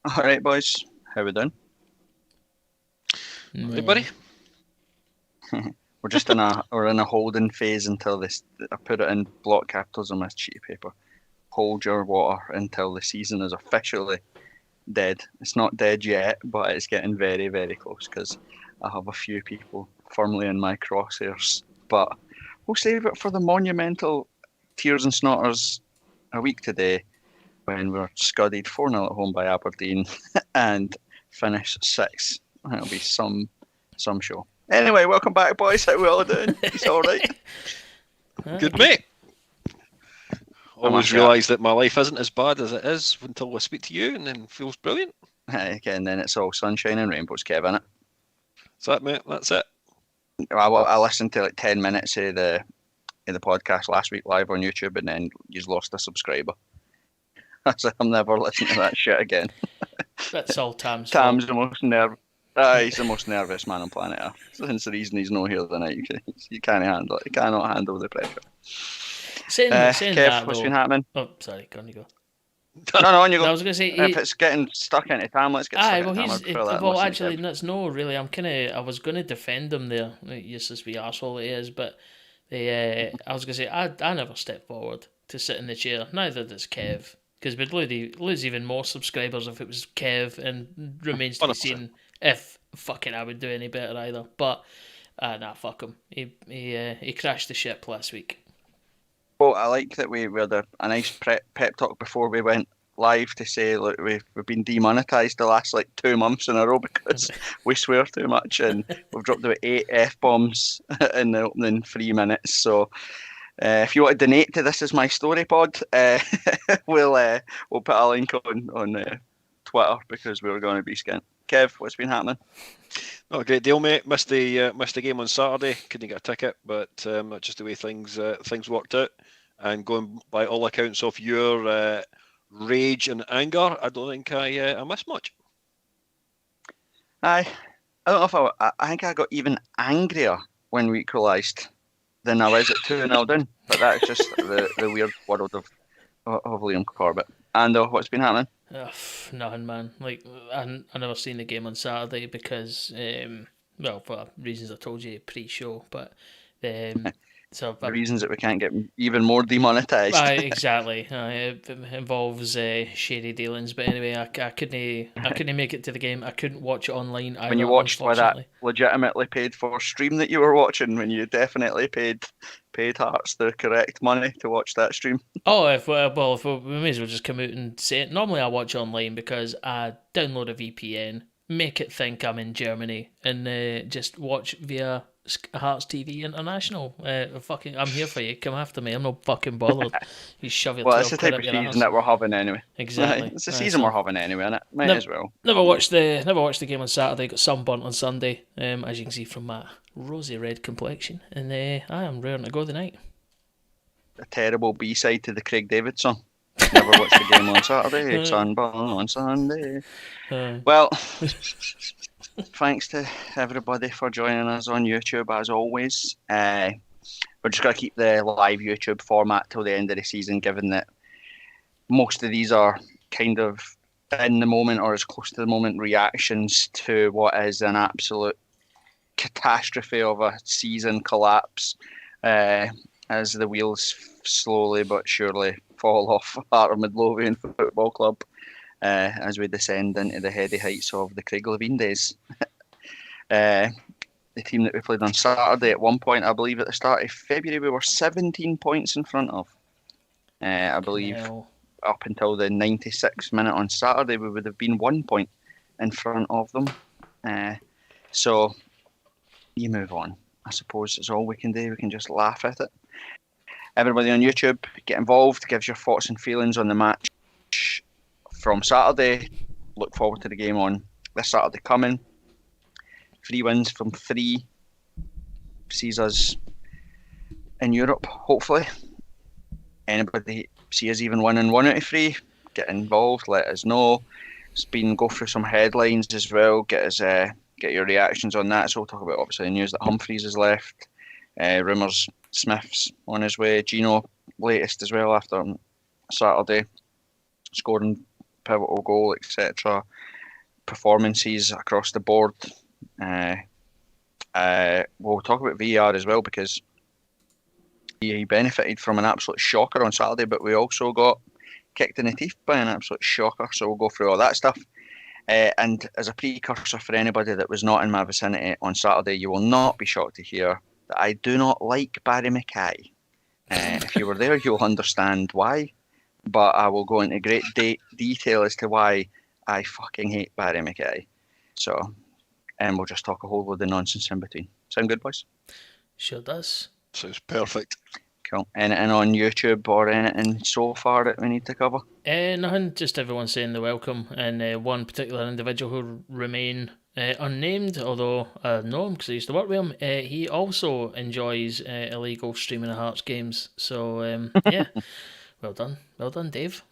All right, boys. How we doing? Hey, buddy. We're in a holding phase until this. I put it in block capitals on my sheet of paper. Hold your water until the season is officially dead. It's not dead yet, but it's getting very, very close because I have a few people firmly in my crosshairs. But we'll save it for the monumental tears and snotters a week today when we're scudded 4-0 at home by Aberdeen and finish 6. It'll be some show. Anyway, welcome back, boys. How we all doing? It's all right. Good, mate. I'm Always actually realise that my life isn't as bad as it is until I speak to you, and then feels brilliant. Again, then it's all sunshine and rainbows, Kevin. That's that, mate. That's it. I listened to like 10 minutes of the podcast last week live on YouTube, and then you've lost a subscriber. So I'm never listening to that shit again. That's all Tam's Tam's fault. the most he's the most nervous man on planet Earth. Since the reason he's not here tonight, you can't handle it. You cannot handle the pressure. Saying Kev, that what's though. been happening? Oh, sorry, go on you go. No, on you No, I go. was going to say. If it's getting stuck into Tam, let's get stuck Well, into Tam. he's I'd prefer that than well. listen to Actually, Kev. that's no really. I was going to defend him there. Useless wee arsehole he is, but I was going to say I never step forward to sit in the chair. Neither does Kev, because we'd lose even more subscribers if it was Kev, and remains to be 100%. seen if fucking I would do any better either. But nah, fuck him. He crashed the ship last week. Well, I like that we had a nice pep talk before we went live to say, look, we've been demonetised the last like 2 months in a row because we swear too much, and we've dropped about 8 F-bombs in the opening 3 minutes. So if you want to donate to This Is My Story Pod, we'll put a link on Twitter because we're going to be skint. Kev, what's been happening? Not a great deal, mate. Missed the game on Saturday. Couldn't get a ticket, but just the way things worked out. And going by all accounts of your rage and anger, I don't think I missed much. I don't know if I think I got even angrier when we equalised than I was at 2-0 down. But that's just the weird world of Liam Corbett. And what's been happening? Nothing, man. Like I never seen the game on Saturday because well, for reasons I told you pre-show, but so The reasons that we can't get even more demonetised. exactly. It involves shady dealings, but anyway, I couldn't make it to the game. I couldn't watch it online either. When you watched by that unfortunately. legitimately paid for stream that you were watching, when you definitely paid Hearts the correct money to watch that stream. Oh, if we may as well just come out and say it. Normally, I watch online because I download a VPN, make it think I'm in Germany, and just watch via Hearts TV International. I'm here for you. Come after me. I'm not fucking bothered. You shove your Well, it's the 12 type quid of up your season arse. that we're having anyway. Exactly. It's the season we're having anyway, innit? Might Nev- as well. Never watched the game on Saturday. Got sunburnt on Sunday, as you can see from my rosy red complexion, and I am raring to go tonight. A terrible B-side to the Craig David song. Never watched the game on Saturday, sunburn on Sunday. Well, thanks to everybody for joining us on YouTube as always. We're just going to keep the live YouTube format till the end of the season, given that most of these are kind of in the moment or as close to the moment reactions to what is an absolute catastrophe of a season collapse as the wheels slowly but surely fall off Heart of Midlothian Football Club as we descend into the heady heights of the Craig Levein days. The team that we played on Saturday, at one point, I believe at the start of February, we were 17 points in front of. I believe up until the 96th minute on Saturday, we would have been 1 point in front of them. So you move on. I suppose it's all we can do. We can just laugh at it. Everybody on YouTube, get involved, gives your thoughts and feelings on the match from Saturday. Look forward to the game on this Saturday coming. 3 wins from 3 sees us in Europe, hopefully. Anybody see us even winning 1 out of 3? Get involved, let us know. Go through some headlines as well. Get your reactions on that. So we'll talk about obviously the news that Humphreys has left. Rumours Smith's on his way. Gino latest as well after Saturday scoring pivotal goal, etc. Performances across the board. We'll talk about VAR as well because he benefited from an absolute shocker on Saturday, but we also got kicked in the teeth by an absolute shocker. So we'll go through all that stuff. And as a precursor for anybody that was not in my vicinity on Saturday, you will not be shocked to hear that I do not like Barry Mackay. If you were there, you'll understand why. But I will go into great detail as to why I fucking hate Barry Mackay. So, and we'll just talk a whole load of nonsense in between. Sound good, boys? Sure does. Sounds perfect. Cool. Anything on YouTube or anything so far that we need to cover? Nothing, just everyone saying they're welcome, and one particular individual who remain unnamed, although I know him because I used to work with him. He also enjoys illegal streaming of Hearts games, so yeah, well done, Dave.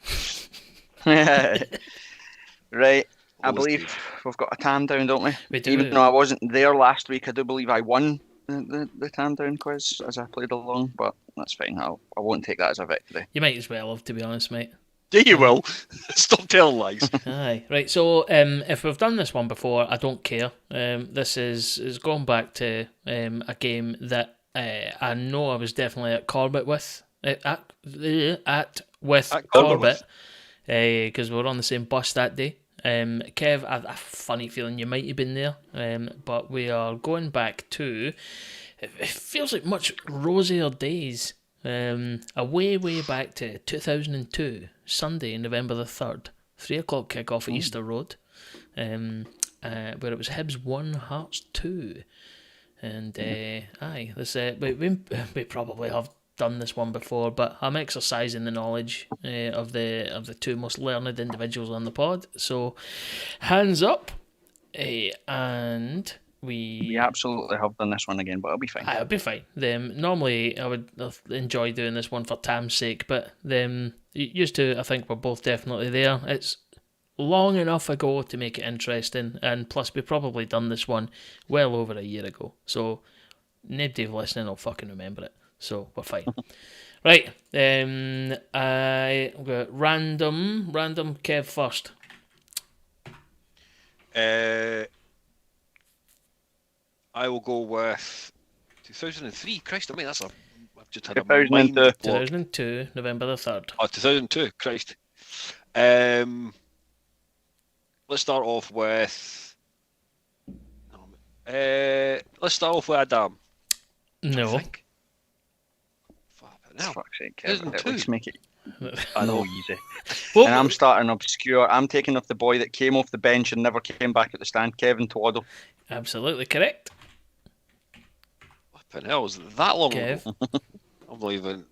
Right, I believe we've got a tan down, don't we? We do. Even though I wasn't there last week, I do believe I won the tan down quiz as I played along, but that's fine. I won't take that as a victory. You might as well have, to be honest, mate. Yeah, you will. Stop telling lies. Aye, right. So if we've done this one before, I don't care. This is going back to a game that I know I was definitely at Corbett with Corbett because we were on the same bus that day. Kev, I have a funny feeling you might have been there, but we are going back to, it feels like much rosier days, way back to 2002, Sunday, November the 3rd, 3 o'clock kick-off at Easter Road, where it was Hibs 1, Hearts 2, and aye, this we probably have done this one before, but I'm exercising the knowledge of the two most learned individuals on the pod. So, hands up, and we absolutely have done this one again, but it'll be fine. It'll be fine. Normally, I would enjoy doing this one for Tam's sake, but used to, I think we're both definitely there. It's long enough ago to make it interesting, and plus we've probably done this one well over a year ago, so nobody listening will fucking remember it. So we're fine. Right. I got random Kev first. I will go with 2003. Christ, I mean I've just had a mind block. 2002, November the 3rd. Oh, 2002. Christ. Let's start off with. Adam. No. No. At least make it easy. Well, and I'm starting obscure. I'm taking off the boy that came off the bench and never came back at the stand, Kevin Twaddle. Absolutely correct. What the hell was that long Kev. ago? I'm not even.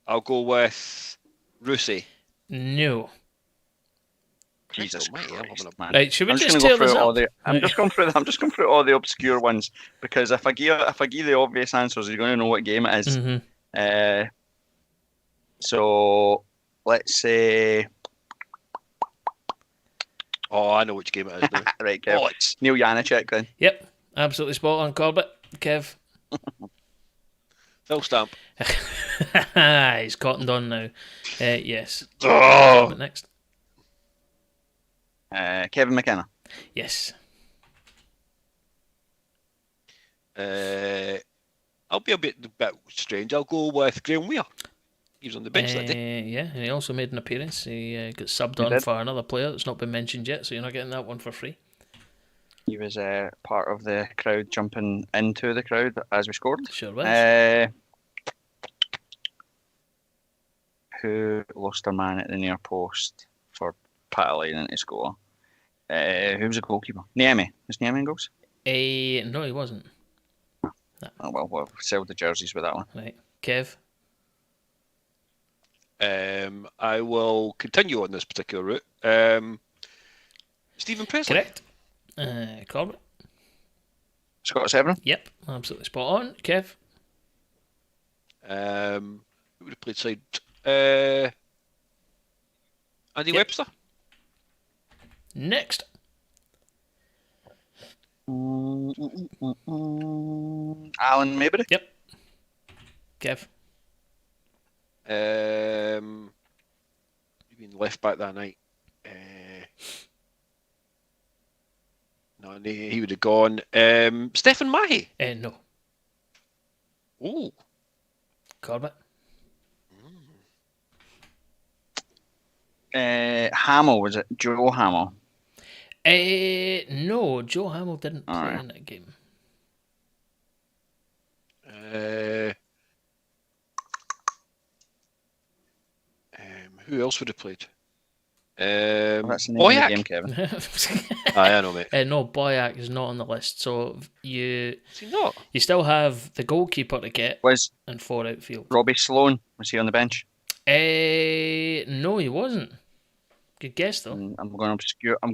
I'll go with Rusey. No. Jesus Christ, man. Right, should we just tear this up? I'm just going through all the obscure ones because if I give the obvious answers, you're going to know what game it is. Mm-hmm. So let's say. Oh, I know which game it is now. Right, Kev. Oh, it's Neil Janacek then. Yep, absolutely spot on, Corbett. Kev. Phil Stamp. He's cottoned on now. Yes. Oh. Next. Kevin McKenna. Yes. I'll be a bit strange. I'll go with Graham Weir. He was on the bench that day. Yeah, and he also made an appearance. He got subbed on for another player that's not been mentioned yet, so you're not getting that one for free. He was part of the crowd jumping into the crowd as we scored. Sure was. Who lost a man at the near post for paddling into score? Who was the goalkeeper? Niemi. Was Niemi in goals? No, he wasn't. No. Oh, well, we'll sell the jerseys with that one. Right. Kev? I will continue on this particular route. Stephen Presley. Correct. Corbett? Scott Severin? Yep, absolutely spot on. Kev? Who would have played side? Andy Webster? Next. Alan Maybury? Yep. Kev? He'd been left back that night. No, he would have gone. Stephen Mahy. No. Oh. Corbett. Hamill, was it? Joe Hamill? No, Joe Hamill didn't play Alright. in that game. Who else would have played? That's the name of the Boyack. game, Kevin. I know, mate. No, Boyack is not on the list. So you Is he not? you still have the goalkeeper to get Was and 4 outfield. Robbie Sloan, was he on the bench? No, he wasn't. Good guess though. I'm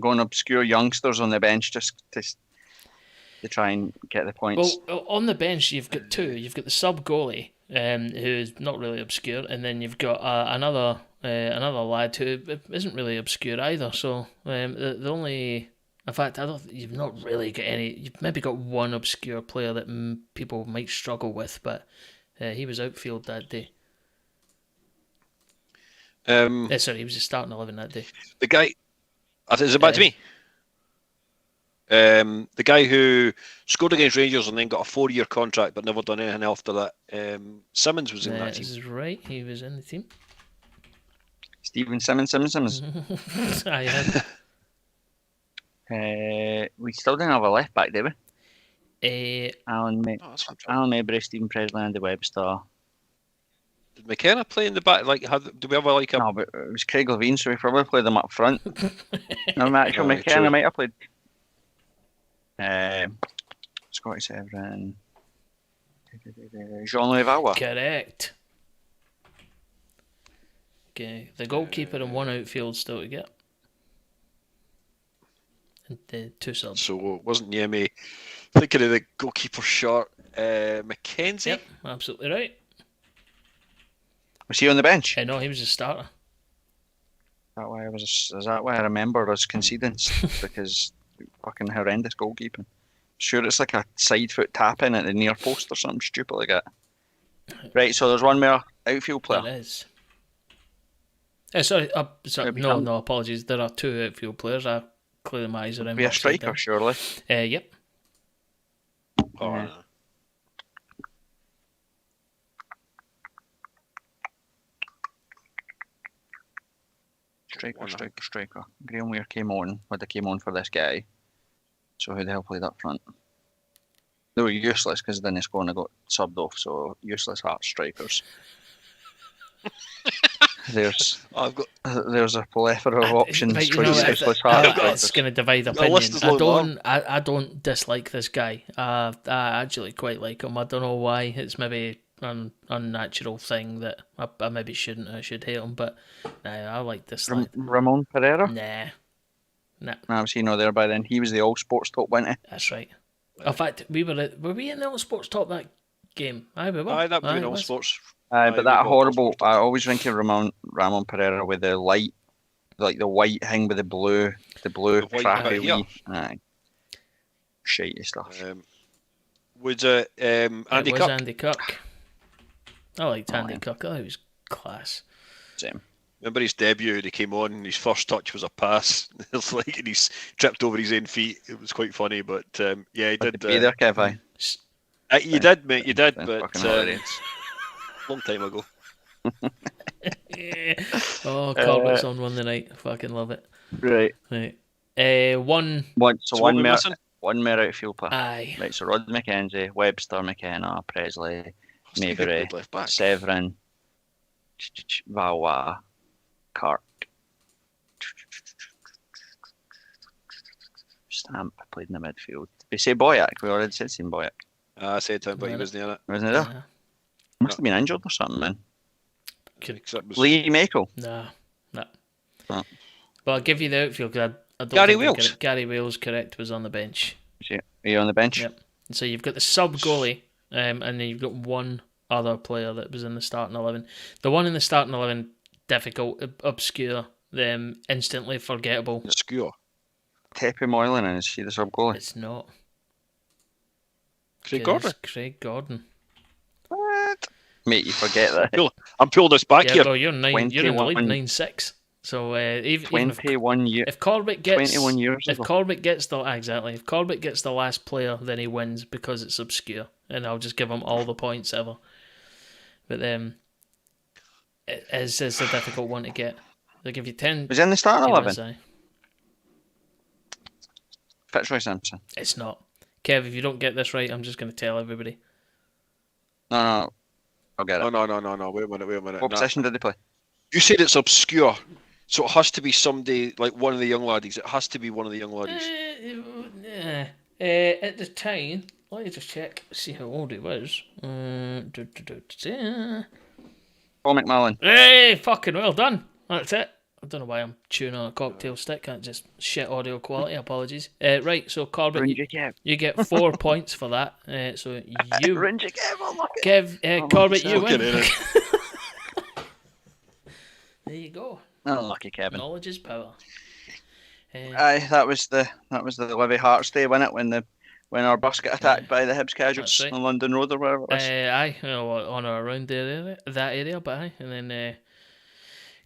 going obscure youngsters on the bench just to try and get the points. Well, on the bench you've got two. You've got the sub goalie, who's not really obscure, and then you've got another lad who isn't really obscure either. So the only, in fact, you've not really got any. You've maybe got one obscure player that people might struggle with, but he was outfield that day. Sorry, he was just starting 11 that day. The guy. Is it back to me? The guy who scored against Rangers and then got a 4-year contract but never done anything after that. Simmons was in that team. This is right. He was in the team. Stephen Simmons. I had. We still didn't have a left back, did we? Alan Alan Mabry, Stephen Presley, Andy Webster. Did McKenna play in the back? Do we have a No, but it was Craig Levine, so we probably played them up front. No, actually, McKenna might have played. Scotty Severin, Jean-Louis Valois. Correct. Okay, the goalkeeper and 1 outfield still to get. And the 2 subs. So it wasn't Niemi. Thinking of the goalkeeper short, Mackenzie. Yep, absolutely right. Was he on the bench? No, he was a starter. Is that why I remember us conceding? Because fucking horrendous goalkeeping. Sure, it's like a side foot tap in at the near post or something stupid like that. Right, so there's one more outfield player. There is. Sorry, no, apologies. There are 2 outfield players. I clearly my eyes around. Be a striker, surely. Yep. Oh, Striker. Graham Weir came on for this guy. So who the hell played up front? They were useless because then they scored and got subbed off. So useless Hearts strikers. There's a plethora of options for useless Hearts. It's going to divide opinion. I don't dislike this guy. I actually quite like him. I don't know why. It's maybe an unnatural thing that I maybe shouldn't. I should hate him, but I like this. Ramon Pereira? Nah. Was he not there by then? He was the All Sports top, wasn't he? That's right. In fact, were we in the All Sports top that game? Aye, we were. Aye, that would be All Sports. But that horrible. I always think of Ramon Pereira with the light, like the white thing with the blue crappy wee. Aye. Shitey stuff. Was it Andy Cook? Andy Cook. I liked Andy Cook. I thought he was class. Same. Remember his debut? He came on and his first touch was a pass. It's like and he's tripped over his own feet. It was quite funny, but yeah, he did. Be there, Kev. You did, mate. You did, but long time ago. Corbett's on one tonight. I fucking love it. Right. One more outfield player. Aye. Right. So Rod McKenzie, Webster, McKenna, Presley, Mabry, Severin, Valois, Kirk, Stamp played in the midfield. Did we say Boyack? We already said Boyack. I said him, but he wasn't in it. Wasn't he there? Must have been injured or something, man. Lee Michael? No. Oh. But I'll give you the outfield because I don't Gary think Wales. Gary Wales, correct, was on the bench. Are you on the bench? Yep. So you've got the sub goalie, and then you've got one other player that was in the starting 11. The one in the starting 11, difficult, obscure, instantly forgettable. Obscure. Tepe Moylan, is she the sub goalie? It's not. Craig Gordon. Craig Gordon. What? Mate, you forget that. I'm pulling this back Yeah, here. well, you're in the lead 21 9-6. So even 21 years. if Corbett gets 21 years if ago. Corbett gets the if Corbett gets the last player, then he wins because it's obscure, and I'll just give him all the points ever. But it's a difficult one to get. They'll give you 10. Was he in the starting 11? Fitzroy Simpson. It's not. Kev, if you don't get this right, I'm just going to tell everybody. No, I'll get it. No. Wait a minute. What position did they play? You said it's obscure, so it has to be somebody like one of the young laddies. It has to be one of the young laddies. At the time, let me just check, see how old he was. Paul McMillan. Hey, fucking well done. That's it. I don't know why I'm chewing on a cocktail stick. Can't just shit audio quality. Apologies. Right, so Corbett, you get 4 points for that. So you, Kev, Corbett, you win. There you go. Unlucky Kevin. Knowledge is power. Aye, that was the Livy Hearts day, wasn't it? When our bus got attacked by the Hibs casuals on London Road or wherever it was. Aye, on or around that area, but aye, and then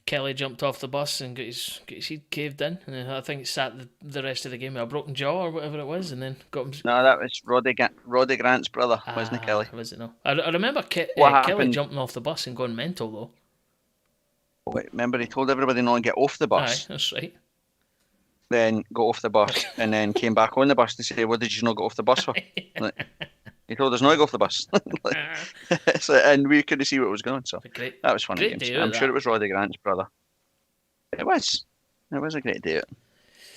Kelly jumped off the bus and got his head caved in, and I think sat the rest of the game with a broken jaw or whatever it was, and then got him. No, that was Roddy Grant's brother, wasn't it, Kelly? Was it no? I remember Kelly jumping off the bus and going mental though. Wait, remember he told everybody not to get off the bus. Aye, that's right. Then got off the bus and then came back on the bus to say, "What did you not get off the bus for?" He told us not to go off the bus, and we couldn't see what was going on. So that was funny. I'm sure it was Roddy Grant's brother. It was a great day.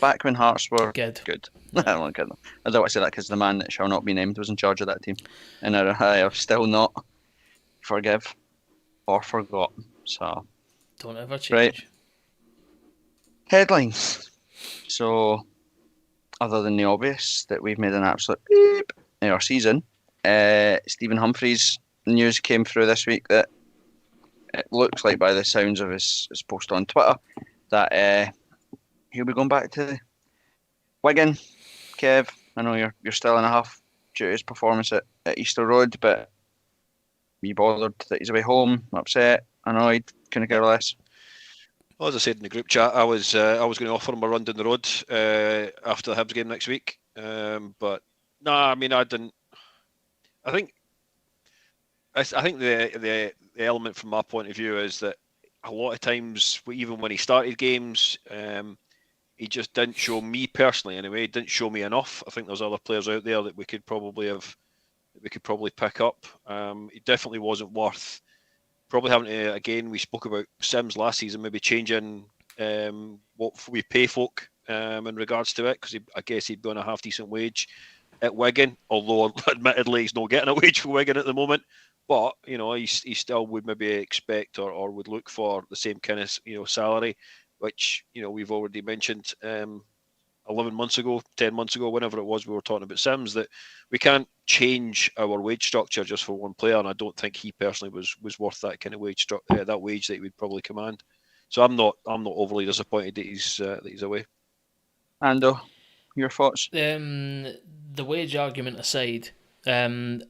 Back when Hearts were good. I don't want to kid them. I don't want to say that because the man that shall not be named was in charge of that team, and I have still not forgive or forgot. So don't ever change. Right. Headlines. So, other than the obvious that we've made an absolute beep in our season, Stephen Humphrys news came through this week that it looks like, by the sounds of his post on Twitter, that he'll be going back to Wigan. Kev, I know you're still in a huff due to his performance at Easter Road, but you bothered that he's away home, upset, annoyed, couldn't care less. Well, as I said in the group chat, I was going to offer him a run down the road after the Hibs game next week, but no, I mean I didn't. I think the element from my point of view is that a lot of times, even when he started games, he just didn't show me personally. Anyway, he didn't show me enough. I think there's other players out there that we could probably pick up. He definitely wasn't worth. Probably having to, again, we spoke about Sims last season, maybe changing what we pay folk in regards to it, because I guess he'd be on a half-decent wage at Wigan, although admittedly he's not getting a wage for Wigan at the moment. But, he still would maybe expect or would look for the same kind of, salary, which, we've already mentioned 11 months ago, 10 months ago, whenever it was, we were talking about Sims, that we can't change our wage structure just for one player, and I don't think he personally was worth that kind of wage that wage that he would probably command. So I'm not overly disappointed that he's away. Ando, your thoughts? The wage argument aside, I'll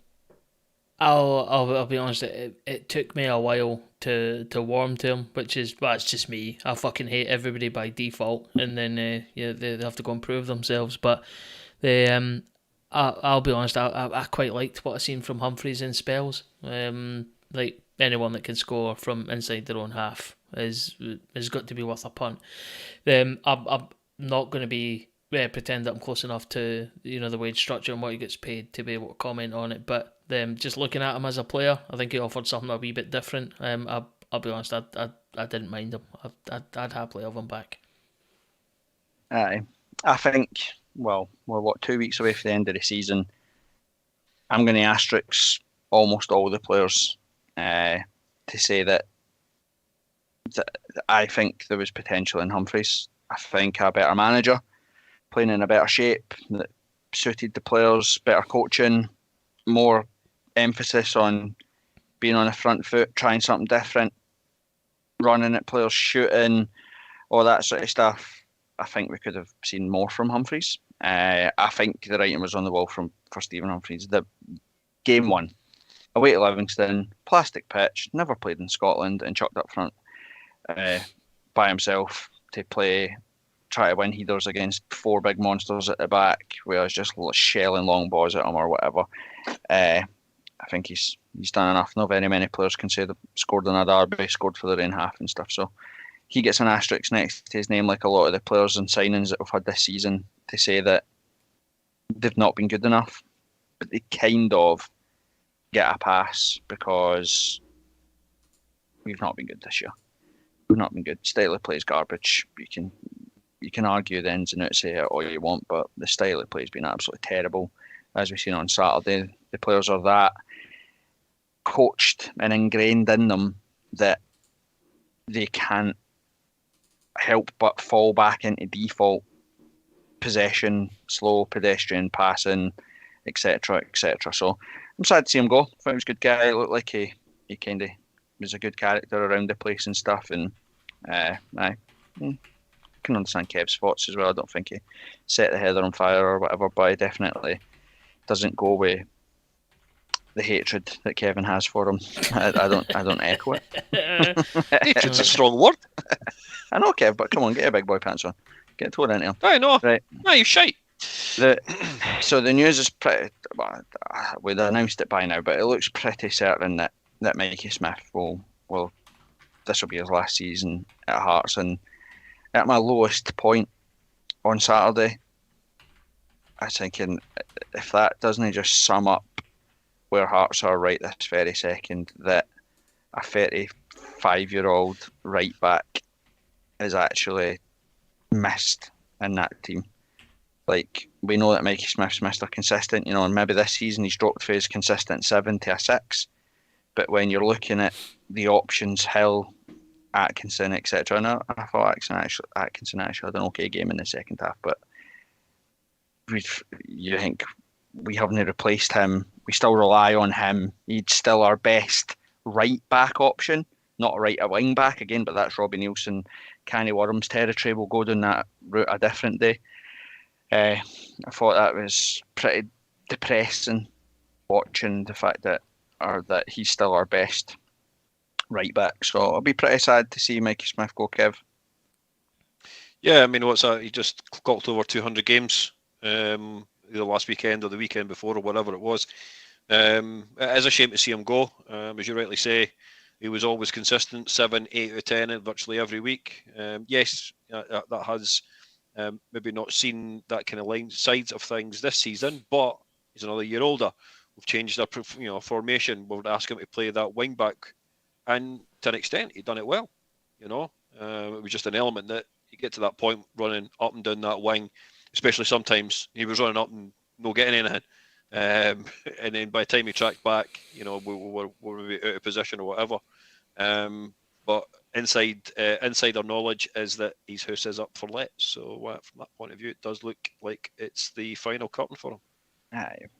be honest. It took me a while to warm to him, it's just me. I fucking hate everybody by default, and then they have to go and prove themselves. But I'll be honest. I quite liked what I seen from Humphreys in spells. Like anyone that can score from inside their own half has got to be worth a punt. I'm not going to be pretend that I'm close enough to the wage structure and what he gets paid to be able to comment on it, but just looking at him as a player, I think he offered something a wee bit different. I'll be honest, I didn't mind him. I'd happily have him back. Aye, I think. Well, we're 2 weeks away from the end of the season. I'm going to asterisk almost all the players to say that I think there was potential in Humphreys. I think a better manager, playing in a better shape that suited the players, better coaching, more emphasis on being on the front foot, trying something different, running at players, shooting, all that sort of stuff. I think we could have seen more from Humphreys. I think the writing was on the wall for Stephen Humphreys. The game one, away to Livingston, plastic pitch, never played in Scotland, and chucked up front by himself to try to win headers against four big monsters at the back, where I was just shelling long balls at him or whatever. I think he's done enough. Not very many players can say they scored in a derby, scored for their own half and stuff. So he gets an asterisk next to his name, like a lot of the players and signings that we've had this season, to say that they've not been good enough, but they kind of get a pass because we've not been good this year. We've not been good. Style of play is garbage. You can argue the ins and outs of it all you want, but the style of play has been absolutely terrible. As we've seen on Saturday, the players are that coached and ingrained in them that they can't help but fall back into default possession, slow pedestrian passing, etc., etc. So I'm sad to see him go. I thought he was a good guy. He looked like he kind of was a good character around the place and stuff. And I can understand Kev's thoughts as well. I don't think he set the heather on fire or whatever, but he definitely doesn't go with the hatred that Kevin has for him. I don't echo it. Hatred's a strong word. I know, Kev, but come on, get your big boy pants on. Get tore into him. I know. Right. No, you're shite. So the news is pretty. Well, we'd announced it by now, but it looks pretty certain that Mikey Smith will this will be his last season at Hearts. And at my lowest point on Saturday, I was thinking, if that doesn't just sum up where Hearts are right this very second, that a 35-year-old right back is actually missed in that team. Like, we know that Mikey Smith's Mr. Consistent, and maybe this season he's dropped for his consistent 7 to a 6. But when you're looking at the options, Hill, Atkinson, etc., and I thought Atkinson actually had an okay game in the second half, but you think we haven't replaced him. We still rely on him. He's still our best right back option, not right a wing back again, but that's Robbie Nielsen, Canny Worm's territory. We'll go down that route a different day. I thought that was pretty depressing, watching the fact that he's still our best right back. So I'll be pretty sad to see Mikey Smith go, Kev. Yeah, I mean, what's that? He just clocked over 200 games either last weekend or the weekend before or whatever it was. It is a shame to see him go. As you rightly say, he was always consistent, 7, 8 out of 10 virtually every week. Yes, that has maybe not seen that kind of sides of things this season, but he's another year older. We've changed our formation. We've asked him to play that wing back, and to an extent, he'd done it well. It was just an element that you get to that point running up and down that wing, especially sometimes he was running up and not getting anything. And then by the time he tracked back, we were maybe out of position or whatever. But inside our knowledge is that his house is up for let. So from that point of view, it does look like it's the final curtain for him.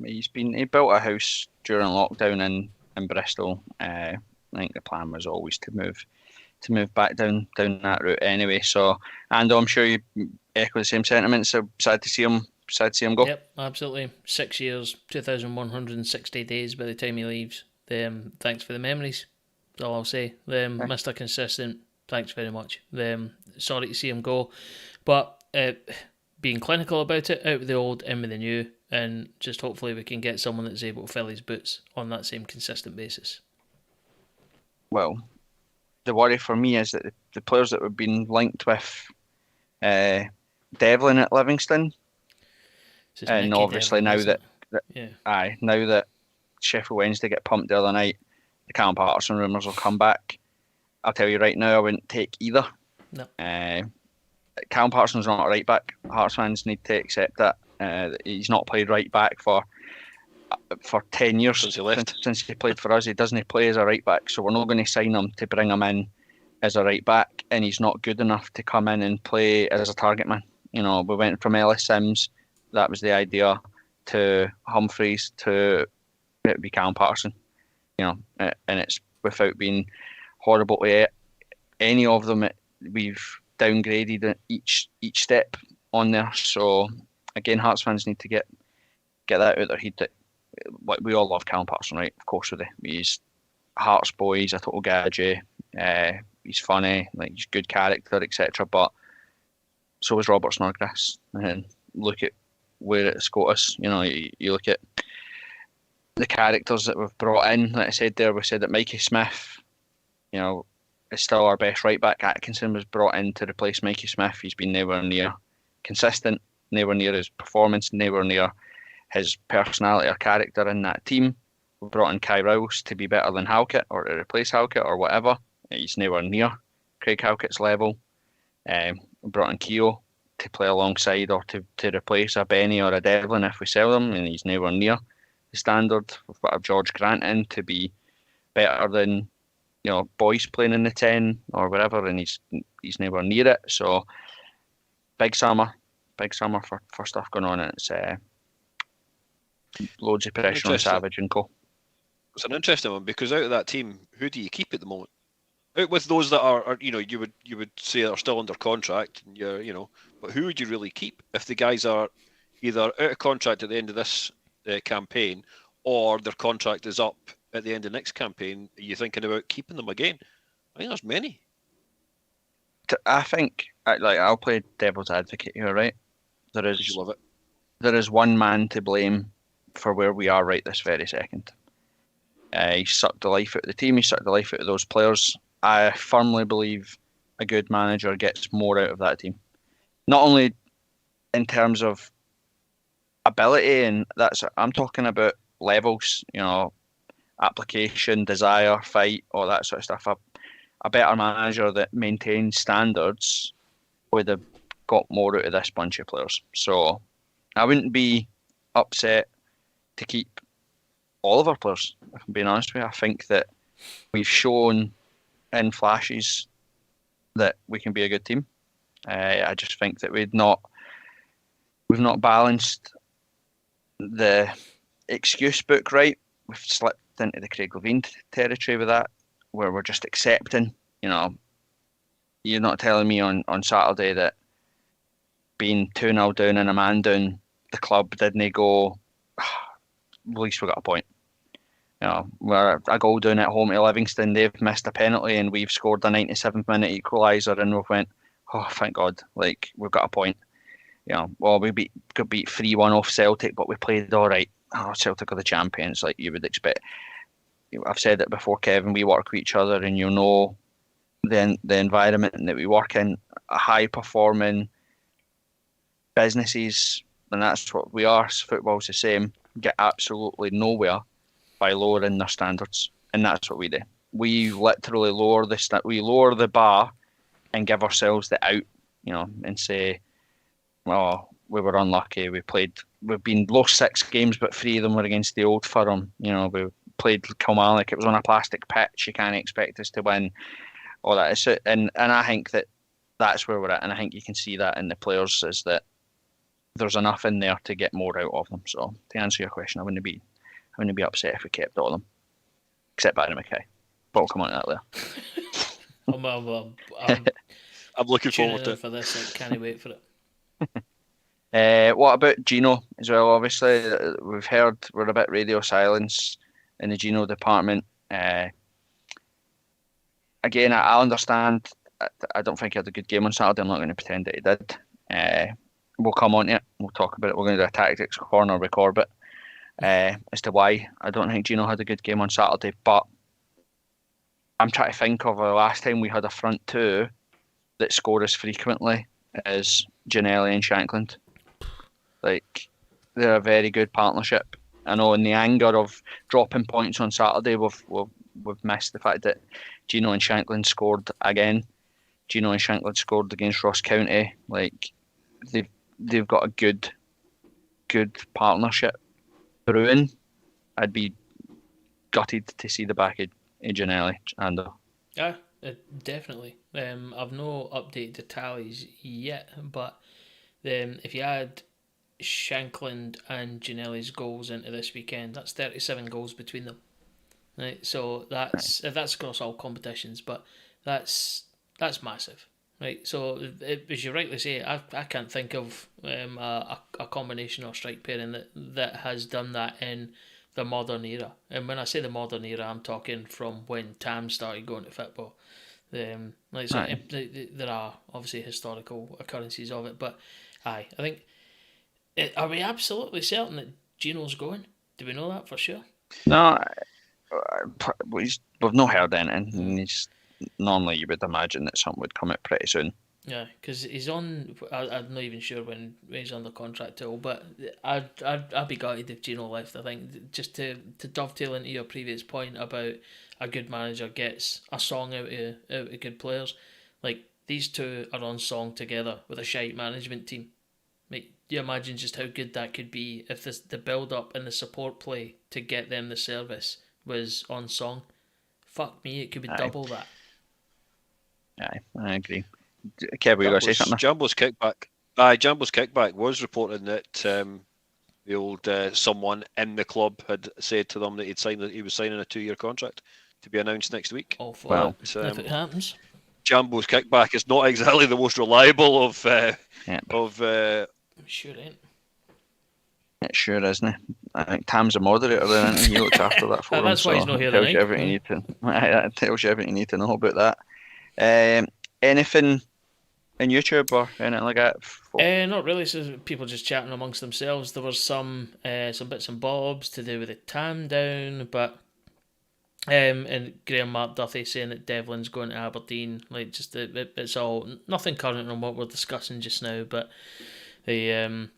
He built a house during lockdown in Bristol. I think the plan was always to move back down that route anyway. So, and I'm sure you echo the same sentiments. So sad to see him go. Yep, absolutely. 6 years, 2,160 days by the time he leaves. Thanks for the memories. That's all I'll say. Mr. Consistent, thanks very much. Sorry to see him go, but being clinical about it, out with the old, in with the new, and just hopefully we can get someone that's able to fill his boots on that same consistent basis. Well, the worry for me is that the players that have been linked with Devlin at Livingston, and obviously Devlin, now that Sheffield Wednesday get pumped the other night, the Callum Patterson rumours will come back. I'll tell you right now, I wouldn't take either. No. Callum Patterson's not a right back. Hearts fans need to accept that. He's not played right back for 10 years since he played for us. He doesn't play as a right back, so we're not going to sign him to bring him in as a right back, and he's not good enough to come in and play as a target man. We went from Ellis Sims, that was the idea, to Humphreys, to it be Callum Patterson. And it's without being horrible to any of them. We've downgraded each step on there. So again, Hearts fans need to get that out of their head that like we all love Callum Paterson, right? Of course we do. He's Hearts boy, he's a total gadget. He's funny, like he's good character, etc. But so is Robert Snodgrass. And look at where it's got us. You know, you look at the characters that we've brought in. Like I said there, we said that Mikey Smith, you know, is still our best right back. Atkinson was brought in to replace Mikey Smith. He's been nowhere near consistent, nowhere near his performance, nowhere near his personality or character in that team. We brought in Kai Rouse to be better than Halkett or to replace Halkett or whatever. He's nowhere near Craig Halkett's level. We brought in Keogh to play alongside or to replace a Benny or a Devlin if we sell them, and he's nowhere near the standard. We've got a George Grant in to be better than, you know, Boyce playing in the 10 or whatever, and he's nowhere near it. So big summer for stuff going on. It's loads of pressure on Savage and co. It's an interesting one because out of that team, who do you keep at the moment? Out with those that are you know, you would say are still under contract, and you know, but who would you really keep if the guys are either out of contract at the end of this campaign, or their contract is up at the end of next campaign? Are you thinking about keeping them again? I think there's many. I think, like, I'll play devil's advocate here, right? You love it. There is one man to blame for where we are right this very second. He sucked the life out of the team. He sucked the life out of those players. I firmly believe a good manager gets more out of that team. Not only in terms of ability, and I'm talking about levels, you know, application, desire, fight, all that sort of stuff. A better manager that maintains standards would have got more out of this bunch of players. So I wouldn't be upset to keep all of our players, if I'm being honest with you. I think that we've shown in flashes that we can be a good team. I just think that we've not balanced the excuse book right. We've slipped into the Craig Levein territory with that, where we're just accepting. You know, you're not telling me on Saturday that being 2-0 down and a man down, the club didn't go, at least we got a point. You know, we're a goal down at home to Livingston, they've missed a penalty and we've scored a 97th minute equaliser, and we've went, oh, thank God, like, we've got a point. You know, well, we could beat 3-1 off Celtic, but we played all right. Oh, Celtic are the champions, like you would expect. I've said it before, Kevin, we work with each other, and you know the environment that we work in, high-performing businesses, and that's what we are. Football's the same. Get absolutely nowhere by lowering their standards, and that's what we do. We literally lower the bar and give ourselves the out, you know, and say, "Oh, we were unlucky. We've been lost 6 games, but 3 of them were against the Old Firm. You know, we played Kilmarnock. It was on a plastic pitch. You can't expect us to win." All that is it, and I think that's where we're at, and I think you can see that in the players, is that there's enough in there to get more out of them. So to answer your question, I wouldn't be upset if we kept all of them, except Barry Mackay. But we'll come on to that later. I'm looking forward to it. For this. I can't wait for it. What about Gino as well? Obviously, we've heard we're a bit radio silence in the Gino department. Again, I understand. I don't think he had a good game on Saturday. I'm not going to pretend that he did. We'll come on to it. We'll talk about it. We're going to do a tactics corner with Corbett as to why I don't think Gino had a good game on Saturday. But I'm trying to think of the last time we had a front two that scored as frequently as Ginnelly and Shankland. Like, they're a very good partnership. I know in the anger of dropping points on Saturday, we've missed the fact that Gino and Shankland scored again. Gino and Shankland scored against Ross County. Like, they've got a good partnership brewing. I'd be gutted to see the back of Ginnelly. Yeah, definitely. I've no update to tallies yet, but if you add Shankland and Ginnelly's goals into this weekend, that's 37 goals between them. Right, so that's across all competitions, but that's massive, right? So as you rightly say, I can't think of a combination or strike pairing that has done that in the modern era. And when I say the modern era, I'm talking from when Tam started going to football. There are obviously historical occurrences of it, but I think, are we absolutely certain that Gino's going? Do we know that for sure? No, we've not heard anything. Normally you would imagine that something would come out pretty soon. Yeah, because he's on. I'm not even sure when he's under contract till, but I'd be gutted if Gino left. I think just to dovetail into your previous point about a good manager gets a song out of good players, like these two are on song together with a shite management team. Like, do you imagine just how good that could be if the build up and the support play to get them the service was on song? Fuck me, it could be double that. Aye, I agree. Kev, were you going to say something? Jumbo's kickback was reporting that the old someone in the club had said to them that he was signing a 2-year contract to be announced next week. Oh, well, if it happens. Jumbo's kickback is not exactly the most reliable of. Sure ain't. It sure isn't. I think Tam's a moderator there, and he looks after that for him. That's why he's not here tonight. That tells you everything you need to know about that. Anything in YouTube or anything like that? Not really. So people just chatting amongst themselves. There was some bits and bobs to do with the Tam down, but and Graham Mark Duthie saying that Devlin's going to Aberdeen. Like, just it's all nothing current on what we're discussing just now, but the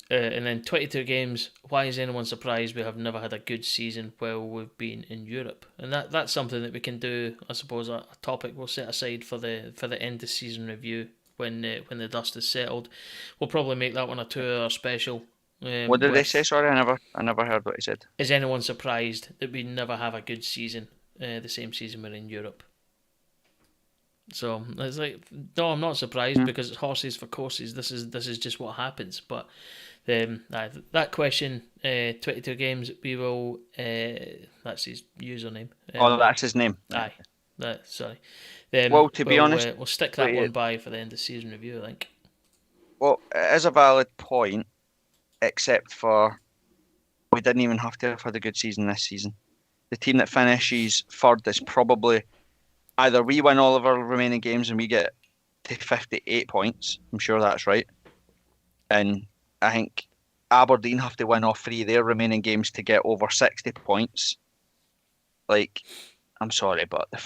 and then 22 games. Why is anyone surprised we have never had a good season while we've been in Europe? And that's something that we can do. I suppose a topic we'll set aside for the end of season review when the dust is settled. We'll probably make that one a 2-hour special. What did they say? Sorry, I never heard what he said. Is anyone surprised that we never have a good season? The same season we're in Europe. So it's like, no, I'm not surprised because it's horses for courses. This is just what happens. But that question, 22 games, we will. That's his username. That's his name. Aye. Sorry. Well, to be honest, we'll stick that one by for the end of season review, I think. Well, it is a valid point, except for we didn't even have to have had a good season this season. The team that finishes third is probably either we win all of our remaining games and we get to 58 points. I'm sure that's right. And I think Aberdeen have to win all 3 of their remaining games to get over 60 points. Like, I'm sorry, but the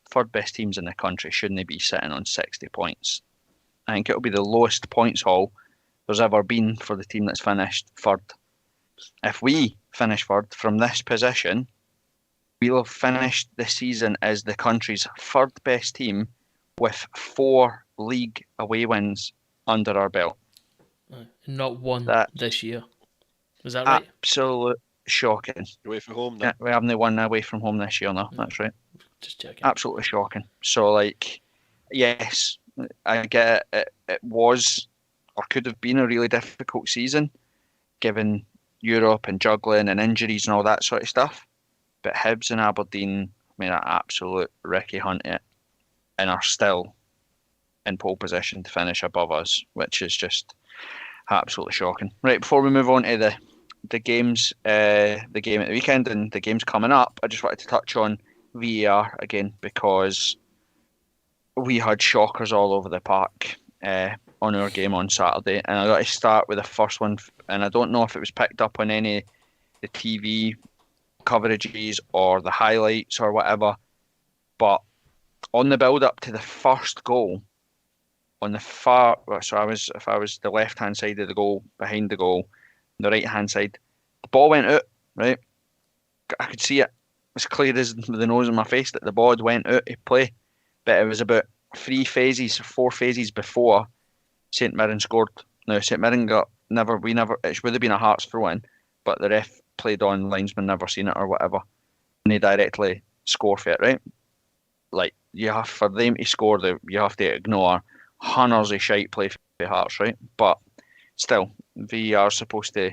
third best teams in the country shouldn't be sitting on 60 points. I think it'll be the lowest points haul there's ever been for the team that's finished third. If we finish third from this position, we'll have finished the season as the country's third best team with 4 league away wins under our belt. Not one this year. Is that right? Absolute shocking. Away from home, no? Yeah, we haven't won away from home this year, no. That's right. Just checking. Absolutely shocking. So, like, yes, I get it. It was or could have been a really difficult season, given Europe and juggling and injuries and all that sort of stuff. But Hibs and Aberdeen made an absolute Ricky Hunt it and are still in pole position to finish above us, which is just absolutely shocking. Right, before we move on to the games, the game at the weekend and the games coming up, I just wanted to touch on VAR again because we had shockers all over the park on our game on Saturday, and I got to start with the first one, and I don't know if it was picked up on any of the TV coverages or the highlights or whatever, but on the build up to the first goal, on the far, so if I was the left hand side of the goal, behind the goal, the right hand side, the ball went out, right? I could see it as clear as the nose on my face that the ball went out of play, but it was about 4 phases before St Mirren scored. Now St Mirren it would have been a Hearts throw in, but the ref played on linesman never seen it or whatever, and they directly score for it, right? Like, for them to score, you have to ignore hundreds of shite play for Hearts, right? But still, VAR supposed to,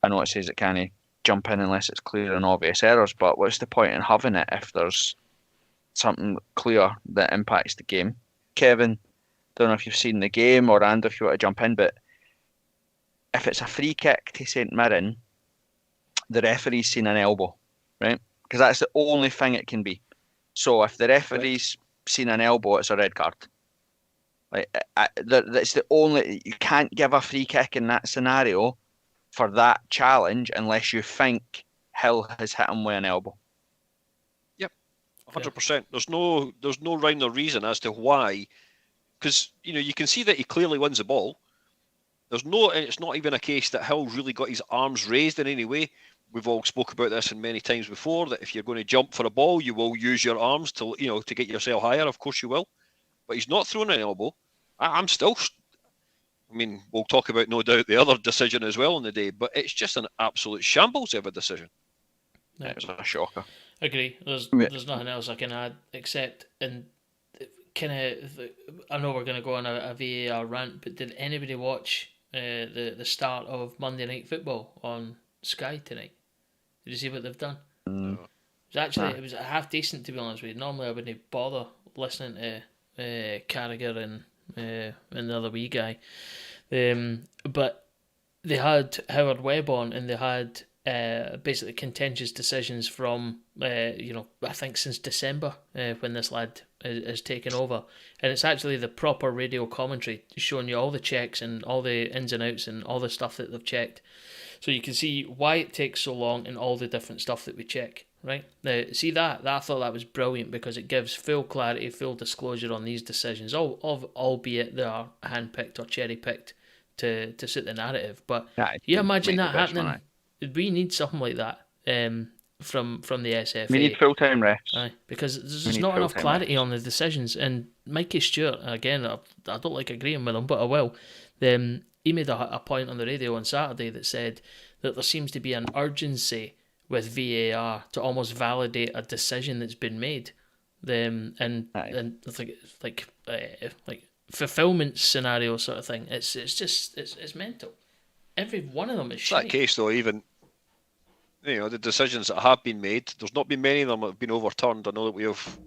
I know it says it can't jump in unless it's clear and obvious errors, but what's the point in having it if there's something clear that impacts the game? Kevin, don't know if you've seen the game, or Andy, if you want to jump in, but if it's a free kick to St Mirren the referee's seen an elbow, right? Because that's the only thing it can be. So if the referee's seen an elbow, it's a red card. Like that's the only, you can't give a free kick in that scenario for that challenge unless you think Hill has hit him with an elbow. Yep, 100%. There's no rhyme or reason as to why, because you can see that he clearly wins the ball. It's not even a case that Hill really got his arms raised in any way. We've all spoke about this and many times before, that if you're going to jump for a ball, you will use your arms to get yourself higher. Of course you will, but he's not throwing an elbow. I'm still. I mean, we'll talk about no doubt the other decision as well on the day, but it's just an absolute shambles of a decision. No. It was a shocker. Agree. There's nothing else I can add except, and kind of, I know we're going to go on a VAR rant, but did anybody watch the start of Monday Night Football on Sky tonight? Did you see what they've done? No. It was half decent, to be honest with you. Normally I wouldn't bother listening to Carragher and the other wee guy, but they had Howard Webb on, and they had basically contentious decisions from I think since December when this lad is taken over, and it's actually the proper radio commentary showing you all the checks and all the ins and outs and all the stuff that they've checked, so you can see why it takes so long and all the different stuff that we check. Right now, see that I thought that was brilliant, because it gives full clarity, full disclosure on these decisions, albeit they are handpicked or cherry picked to suit the narrative. But you imagine that happening. We need something like that from the SFA. We need full-time refs. Aye, because there's not enough clarity on the decisions. And Mikey Stewart, again, I don't like agreeing with him, but I will. He made a point on the radio on Saturday that said that there seems to be an urgency with VAR to almost validate a decision that's been made, and like fulfillment scenario sort of thing. It's mental. Every one of them is shit. That case though, even the decisions that have been made, there's not been many of them that have been overturned. I know that we have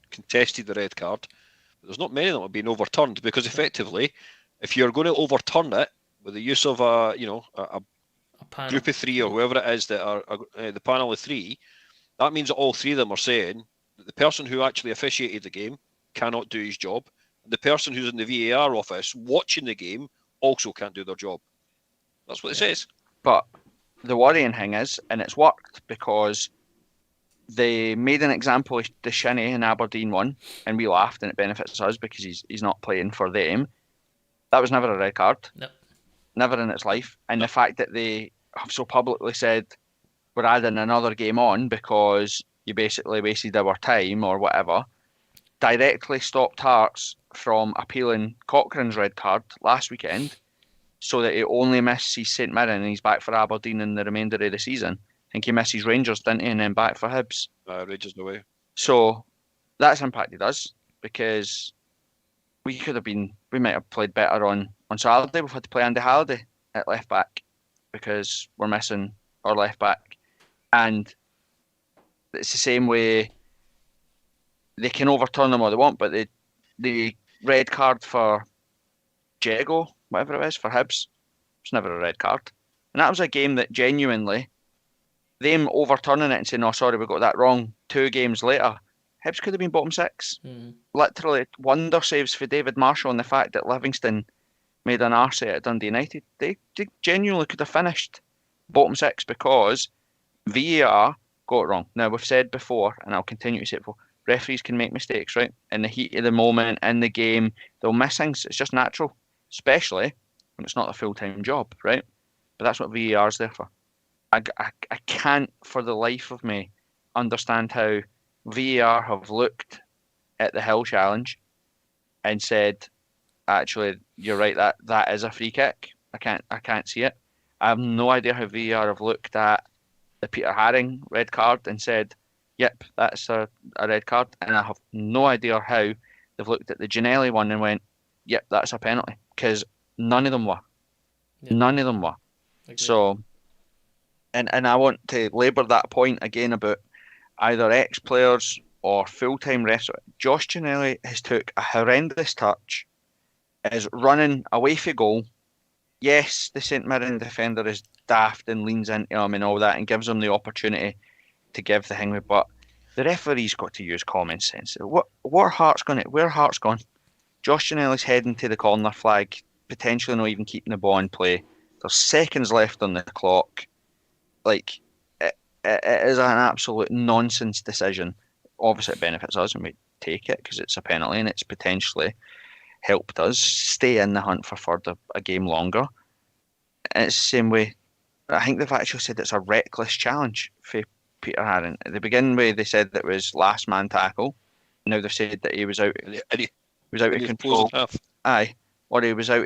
contested the red card, but there's not many of them that have been overturned, because effectively, if you're going to overturn it with the use of a group of three or whoever it is that are the panel of three, that means that all three of them are saying that the person who actually officiated the game cannot do his job, and the person who's in the VAR office watching the game also can't do their job. That's what it says. But the worrying thing is, and it's worked, because they made an example of De Shinnie in Aberdeen one, and we laughed, and it benefits us because he's not playing for them. That was never a red card. No. Never in its life. And the fact that they have so publicly said we're adding another game on because you basically wasted our time or whatever, directly stopped Hearts from appealing Cochrane's red card last weekend, so that he only misses St Mirren and he's back for Aberdeen in the remainder of the season. I think he misses Rangers, didn't he, and then back for Hibs. Rangers no way. So that's impacted us, because we might have played better on Saturday. We've had to play Andy Halliday at left back because we're missing our left back. And it's the same way, they can overturn them all they want, but the red card for Jago, whatever it is, for Hibs, it's never a red card. And that was a game that genuinely, them overturning it and saying, "Oh, sorry, we got that wrong," 2 games later, Hibs could have been bottom 6. Literally, wonder saves for David Marshall, and the fact that Livingston made an arse at Dundee United. They genuinely could have finished bottom 6 because VAR got it wrong. Now, we've said before, and I'll continue to say it before, referees can make mistakes, right? In the heat of the moment, in the game, they'll miss things. It's just natural, especially when it's not a full-time job, right? But that's what VAR is there for. I can't, for the life of me, understand how VAR have looked at the Hill challenge and said, actually, you're right, that is a free kick. I can't see it. I have no idea how VAR have looked at the Peter Haring red card and said, yep, that's a red card. And I have no idea how they've looked at the Ginelli one and went, yep, that's a penalty. Because none of them were. Yeah. None of them were. Agreed. So, and I want to labour that point again about either ex-players or full-time refs. Josh Ginelli has took a horrendous touch, is running away for goal. Yes, the St Mirren defender is daft and leans into him and all that and gives him the opportunity to give the thing. But the referee's got to use common sense. Where Hart's gone? Josh Ginnelly's heading to the corner flag, potentially not even keeping the ball in play. There's seconds left on the clock. Like, it is an absolute nonsense decision. Obviously, it benefits us and we take it because it's a penalty and it's potentially helped us stay in the hunt for a game longer. And it's the same way. I think they've actually said it's a reckless challenge for Peter Haring. At the beginning, they said that it was last man tackle. Now they've said that he was out. He was out of control. Aye, or he was out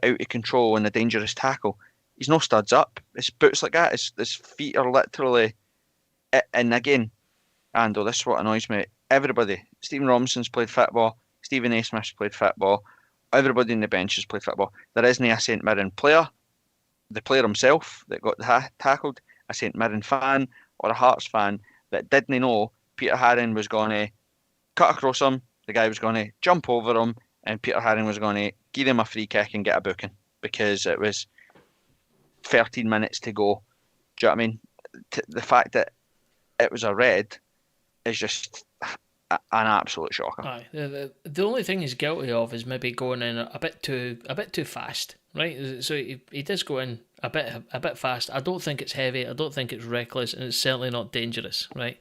of control in a dangerous tackle. He's no studs up. His boots like that. His feet are literally. And again, Ando, this is what annoys me. Everybody, Stephen Robinson's played football. Stephen A. Smith's played football. Everybody in the bench has played football. There isn't a St Mirren player, the player himself that got tackled, a St Mirren fan or a Hearts fan that didn't know Peter Haring was going to cut across him, the guy was going to jump over him, and Peter Haring was going to give him a free kick and get a booking because it was 13 minutes to go. Do you know what I mean? The fact that it was a red is just an absolute shocker. Aye. The only thing he's guilty of is maybe going in a bit too fast, right? So he does go in a bit fast. I don't think it's heavy. I don't think it's reckless, and it's certainly not dangerous, right?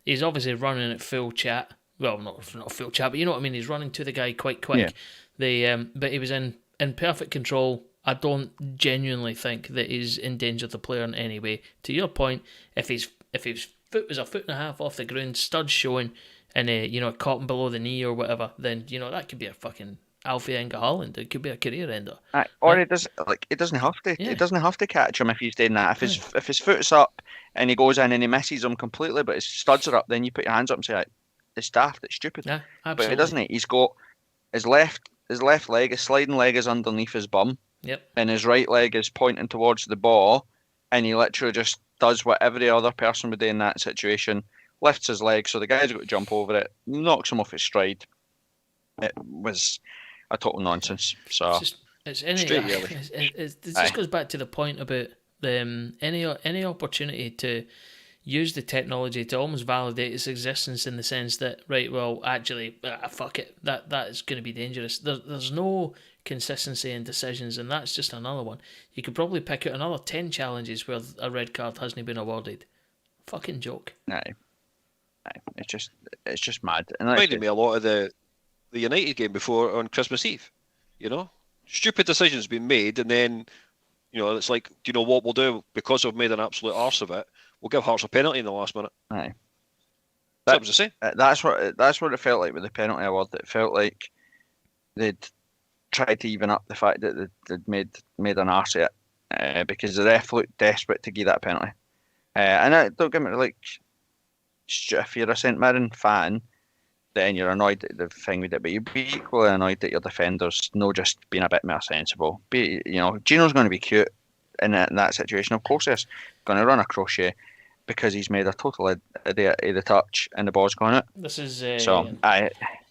He's obviously running at full chat. Well, not full chat, but you know what I mean. He's running to the guy quite quick. Yeah. But he was in perfect control. I don't genuinely think that he's endangered the player in any way. To your point, if his foot was a foot and a half off the ground, studs showing, and caught him below the knee or whatever, then that could be a fucking Alfie Inga Holland. It could be a career ender. Or he doesn't have to. Yeah. He doesn't have to catch him if he's doing that. If his foot's up and he goes in and he misses him completely, but his studs are up, then you put your hands up and say, it's daft, it's stupid. Yeah, absolutely. But he doesn't. He's got his left leg, his sliding leg is underneath his bum. Yep. And his right leg is pointing towards the ball, and he literally just does what every other person would do in that situation. Lifts his leg, so the guy's got to jump over it, knocks him off his stride. It was a total nonsense. So this just goes back to the point about any opportunity to use the technology to almost validate its existence in the sense that, right, well, actually, fuck it, that is going to be dangerous. There's no consistency in decisions, and that's just another one. You could probably pick out another 10 challenges where a red card hasn't been awarded. Fucking joke. Aye. It's just mad. And reminded me a lot of the United game before on Christmas Eve. Stupid decisions being made, and then it's like, do you know what we'll do because we've made an absolute arse of it? We'll give Hearts a penalty in the last minute. Aye. That was the same. That's what it felt like with the penalty award. It felt like they'd tried to even up the fact that they'd made an arse of it because the ref looked desperate to give that penalty. And don't get me like, if you're a St Mirren fan, then you're annoyed at the thing with it, but you'd be equally annoyed that your defenders just being a bit more sensible. Gino's going to be cute in that situation. Of course, he's going to run across you because he's made a total idiot of the touch and the ball's gone out. This is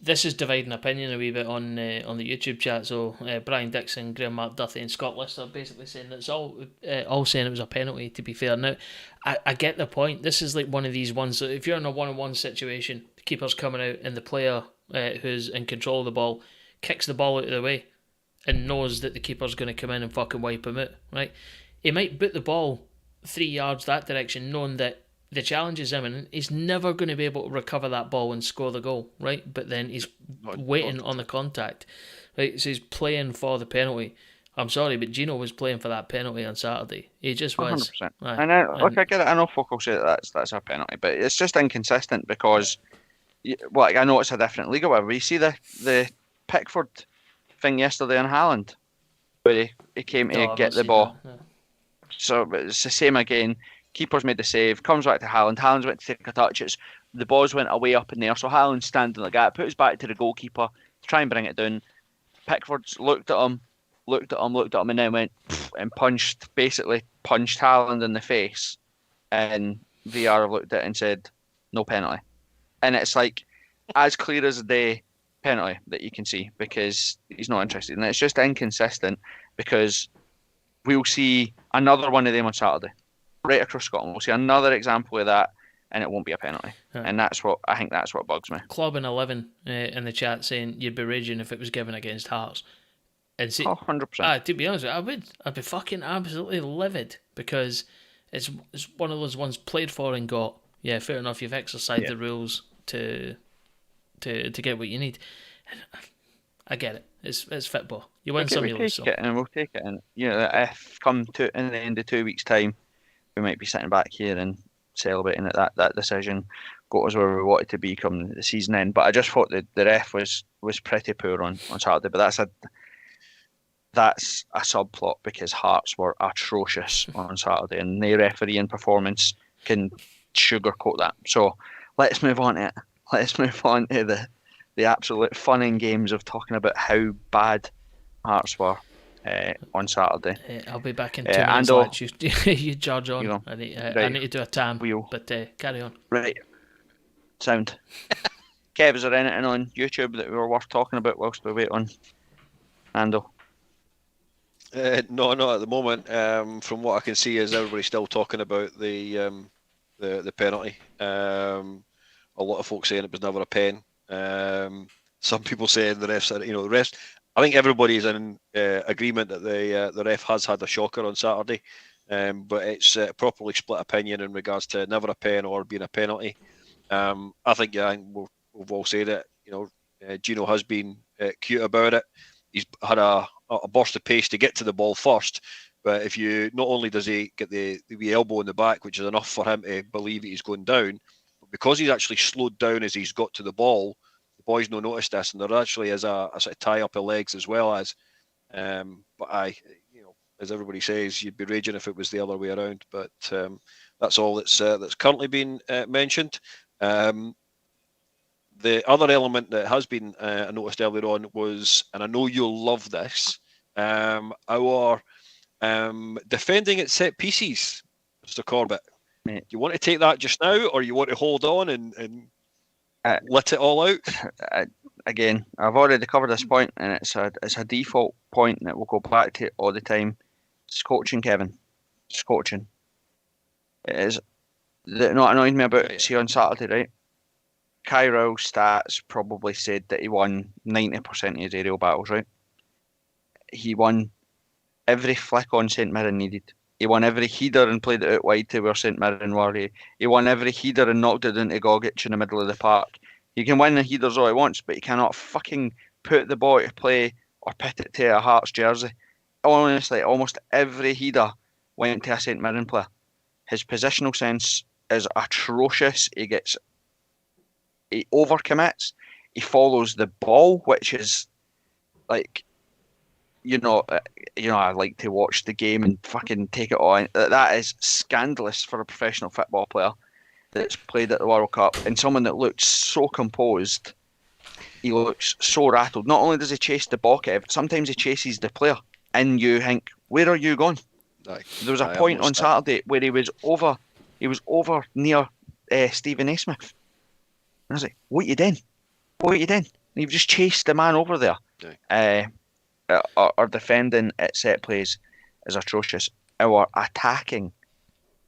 this is dividing opinion a wee bit on the YouTube chat. So Brian Dixon, Graham Mark Duthie, and Scott List are basically saying that it's all saying it was a penalty. To be fair, now I get the point. This is like one of these ones that if you're in a 1-on-1 situation, the keeper's coming out and the player who's in control of the ball kicks the ball out of the way and knows that the keeper's going to come in and fucking wipe him out, right? He might boot the ball 3 yards that direction, knowing that the challenge is imminent. He's never going to be able to recover that ball and score the goal, right? But then he's waiting on the contact, right? So he's playing for the penalty. I'm sorry, but Gino was playing for that penalty on Saturday. He just was. 100%. I get it. I know folk will say that's a penalty, but it's just inconsistent because, I know it's a different league or whatever. You see the Pickford thing yesterday on Haaland, where he came to get the ball. Yeah. So it's the same again. Keeper's made the save, comes back to Haaland. Haaland's went to take a touch. The balls went away up in there, so Haaland's standing like that, put his back to the goalkeeper to try and bring it down. Pickford's looked at him, and then went and basically punched Haaland in the face. And VAR looked at it and said, no penalty. And it's like, as clear as day, penalty that you can see because he's not interested. And it's just inconsistent because we'll see another one of them on Saturday, right across Scotland. We'll see another example of that, and it won't be a penalty. Yeah. And that's what I think. That's what bugs me. Club in 11 in the chat saying you'd be raging if it was given against Hearts. And see, 100%. To be honest, I'd be fucking absolutely livid because it's one of those ones played for and got. Yeah, fair enough. You've exercised the rules to get what you need. I get it. It's football. You win some, you lose some. We'll take it. And if come to in the end of 2 weeks' time, we might be sitting back here and celebrating that decision got us where we wanted to be come the season end. But I just thought the ref was pretty poor on Saturday. But that's a subplot because Hearts were atrocious on Saturday, and the refereeing performance can sugarcoat that. So let's move on to it. Let's move on to the absolute fun and games of talking about how bad Hearts were on Saturday. I'll be back in 2 minutes. Lads. You charge on. You know, I need to do a tam. But carry on. Right. Sound. Kev, is there anything on YouTube that we were worth talking about whilst we wait on Ando? No, not at the moment. From what I can see, is everybody still talking about the penalty. A lot of folks saying it was never a pen. Some people saying the refs. I think everybody's in agreement that the ref has had a shocker on Saturday, but it's properly split opinion in regards to never a pen or being a penalty. I think we've all said it. Gino has been cute about it. He's had a burst of pace to get to the ball first, but if you not only does he get the elbow in the back, which is enough for him to believe that he's going down, but because he's actually slowed down as he's got to the ball, the boys no noticed this, and there actually is a sort of tie up of legs as well as. But as everybody says, you'd be raging if it was the other way around. But that's all that's currently been mentioned. The other element that has been noticed earlier on was, and I know you'll love this, our defending at set pieces, Mr. Corbett. Do you want to take that just now, or you want to hold on and let it all out? Again, I've already covered this point, and it's a default point that we'll go back to all the time. It's coaching, Kevin. It's coaching. It is. Not annoyed me about see on Saturday, right? Kyro's stats probably said that he won 90% of his aerial battles, right? He won every flick on St Mirren needed. He won every header and played it out wide to where St Mirren were. He won every header and knocked it into Gogic in the middle of the park. He can win the headers all he wants, but he cannot fucking put the ball to play or put it to a Hearts jersey. Honestly, almost every header went to a St Mirren player. His positional sense is atrocious. He overcommits. He follows the ball, which is like, I like to watch the game and fucking take it on. That is scandalous for a professional football player that's played at the World Cup, and someone that looks so composed. He looks so rattled. Not only does he chase the ball, Kev, sometimes he chases the player, and you think, where are you going? There was a point on Saturday where he was over near Stephen A. Smith. And I was like, what you doing? What you doing? You've just chased the man over there. Our defending at set plays is atrocious. Our attacking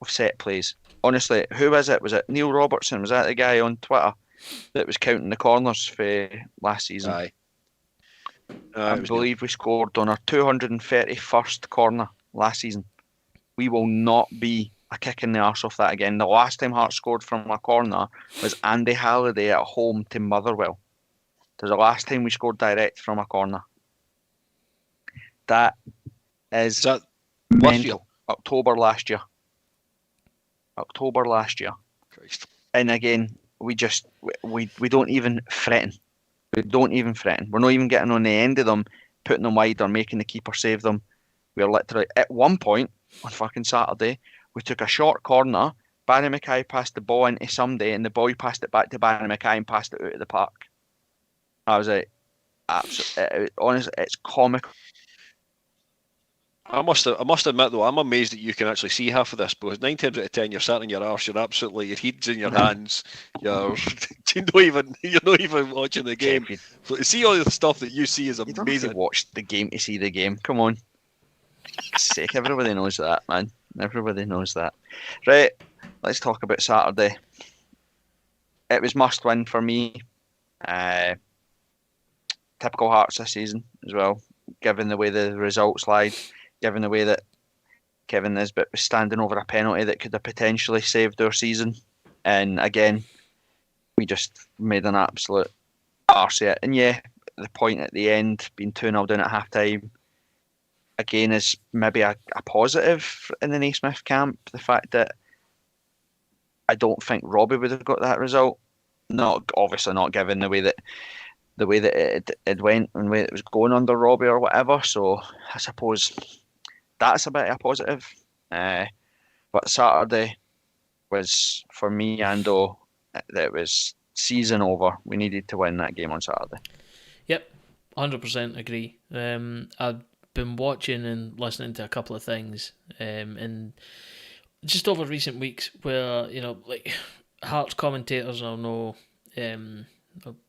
of set plays. Honestly, who is it? Was it Neil Robertson? Was that the guy on Twitter that was counting the corners for last season? Aye. I believe we scored on our 231st corner last season. We will not be a kick in the arse off that again. The last time Hearts scored from a corner was Andy Halliday at home to Motherwell. It was the last time we scored direct from a corner. That is mental. October last year. Christ. And again, we don't even threaten. We don't even threaten. We're not even getting on the end of them, putting them wide or making the keeper save them. We're literally, at one point on fucking Saturday, we took a short corner, Barry Mackay passed the ball into somebody, and the boy passed it back to Barry Mackay and passed it out of the park. I was like, absolutely, honestly, it's comical. I must admit though, I'm amazed that you can actually see half of this, because 9 times out of 10 you're sat in your arse, you're absolutely, your head's in your hands, you're not even watching the game. So to see all the stuff that you see is amazing. You don't have to watch the game to see the game. Come on. sake, everybody knows that, man. Everybody knows that. Right, let's talk about Saturday. It was must win for me. Typical Hearts this season as well, given the way the results lied, given the way that Kevin Nisbet was standing over a penalty that could have potentially saved our season. And again, we just made an absolute arse of it. And yeah, the point at the end, being 2-0 down at half time, again, is maybe a positive in the Naismith camp. The fact that I don't think Robbie would have got that result. Not obviously not given the way that it went and the way it was going under Robbie or whatever. So I suppose that's a bit of a positive. But Saturday was for me and that was season over. We needed to win that game on Saturday. Yep, 100% agree. I've been watching and listening to a couple of things, and just over recent weeks where, you know, like Hearts commentators, I'll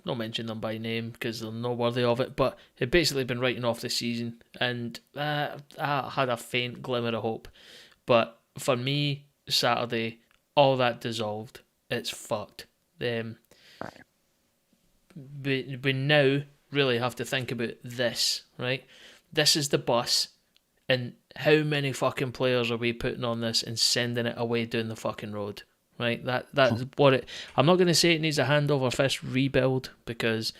not mention them by name because they're not worthy of it, but had basically been writing off the season, and I had a faint glimmer of hope. But for me, Saturday, all that dissolved. It's fucked. We now really have to think about this, right? This is the bus, and how many fucking players are we putting on this and sending it away down the fucking road? Right, that's what it. I'm not going to say it needs a hand over fist rebuild because,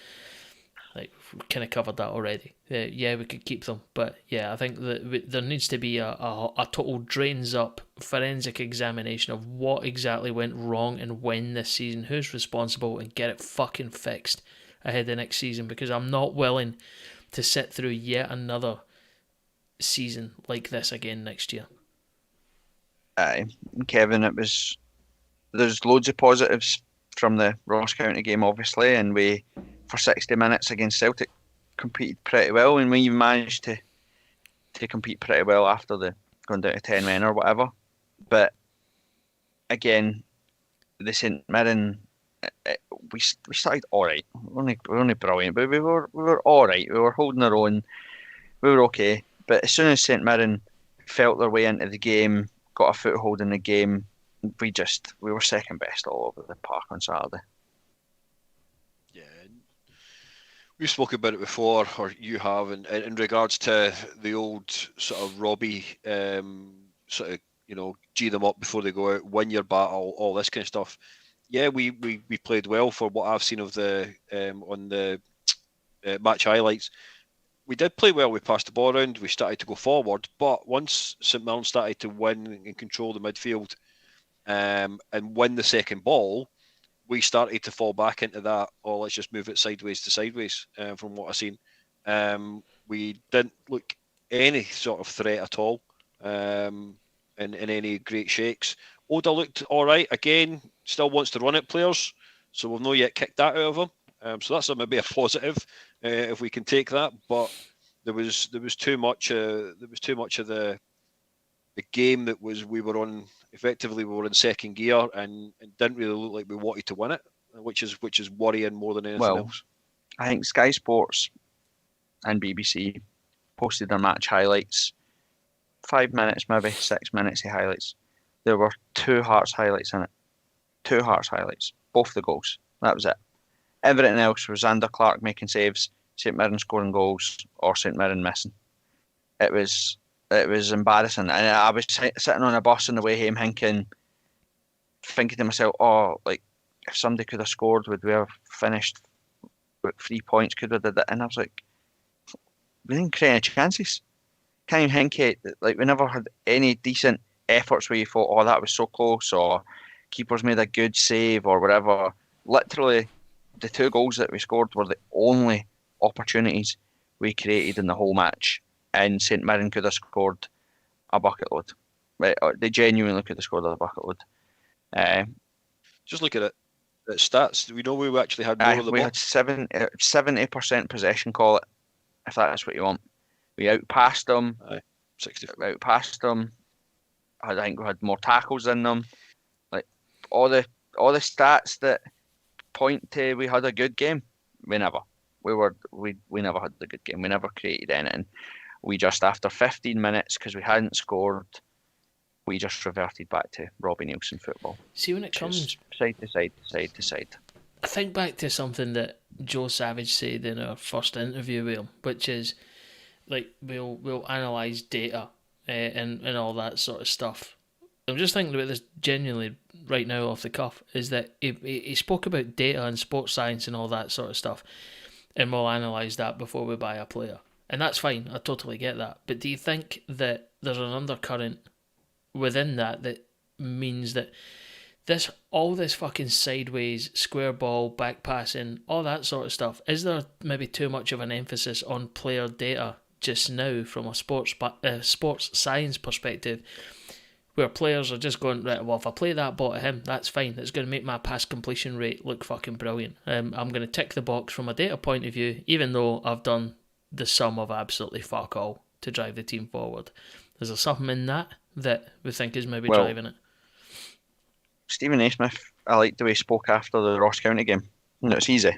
like, we kind of covered that already. Yeah, we could keep them, but yeah, I think that there needs to be a total drains up forensic examination of what exactly went wrong and when this season, who's responsible, and get it fucking fixed ahead of next season. Because I'm not willing to sit through yet another season like this again next year. Aye, Kevin, there's loads of positives from the Ross County game, obviously, and we, for 60 minutes against Celtic, competed pretty well, and we managed to compete pretty well after the going down to 10 men or whatever. But again, the St Mirren, we started all right. We're only brilliant, but we were all right. We were holding our own. We were okay. But as soon as St Mirren felt their way into the game, got a foothold in the game, we were second best all over the park on Saturday. Yeah, we've spoken about it before, or you have, in regards to the old sort of Robbie, sort of, you know, G them up before they go out, win your battle, all this kind of stuff. Yeah, we played well for what I've seen of the on the match highlights. We did play well. We passed the ball around. We started to go forward, but once St Mirren started to win and control the midfield, and win the second ball, we started to fall back into that, oh, let's just move it sideways to sideways, from what I've seen. We didn't look any sort of threat at all, in any great shakes. Oda looked all right. Again, still wants to run at players, so we've not yet kicked that out of him. So that's maybe a positive, if we can take that. But there was too much. There was too much of the game that we were on. Effectively, we were in second gear and didn't really look like we wanted to win it, which is worrying more than anything else. I think Sky Sports and BBC posted their match highlights. 5 minutes, maybe 6 minutes of highlights. There were 2 Hearts highlights in it. 2 Hearts highlights. Both the goals. That was it. Everything else was Zander Clark making saves, St Mirren scoring goals, or St Mirren missing. It was embarrassing. And I was sitting on a bus on the way home thinking to myself, oh, like, if somebody could have scored, would we have finished with 3 points? Could we have did it? And I was like, we didn't create any chances. Can't even think it. Like, we never had any decent efforts where you thought, oh, that was so close, or keeper's made a good save, or whatever. Literally, the 2 goals that we scored were the only opportunities we created in the whole match. And St Mirren could have scored a bucket load. Right? They genuinely could have scored a bucket load. Just look at it. The stats. We know we actually had more of the ball. We had 70% possession, call it, if that's what you want. We outpassed them. 60. We outpassed them. I think we had more tackles than them. Like all the stats that point to we had a good game. We never. We never had a good game. We never created anything. we just, after 15 minutes, because we hadn't scored, we just reverted back to Robbie Nielsen football. See, when it comes side to side to side to side. I think back to something that Joe Savage said in our first interview with him, which is like we'll analyse data and all that sort of stuff. I'm just thinking about this genuinely right now off the cuff, is that he spoke about data and sports science and all that sort of stuff, and we'll analyse that before we buy a player. And that's fine, I totally get that. But do you think that there's an undercurrent within that means that all this fucking sideways, square ball, back passing, all that sort of stuff, is there maybe too much of an emphasis on player data just now from a sports science perspective, where players are just going, right, well, if I play that ball to him, that's fine. It's going to make my pass completion rate look fucking brilliant. I'm going to tick the box from a data point of view, even though I've done the sum of absolutely fuck all to drive the team forward. Is there something in that we think is maybe driving it? Stephen Naismith, I liked the way he spoke after the Ross County game. It's easy.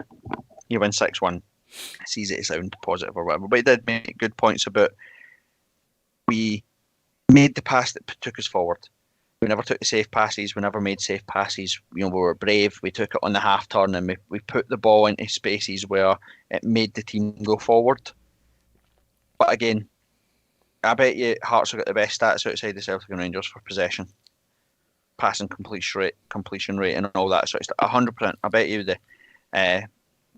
You win 6-1. It's easy to sound positive or whatever, but he did make good points about we made the pass that took us forward. We never took the safe passes. We never made safe passes. We were brave. We took it on the half turn and we put the ball into spaces where it made the team go forward. But again, I bet you Hearts have got the best stats outside the Celtic and Rangers for possession, passing completion rate, and all that sort of stuff. 100%. I bet you do.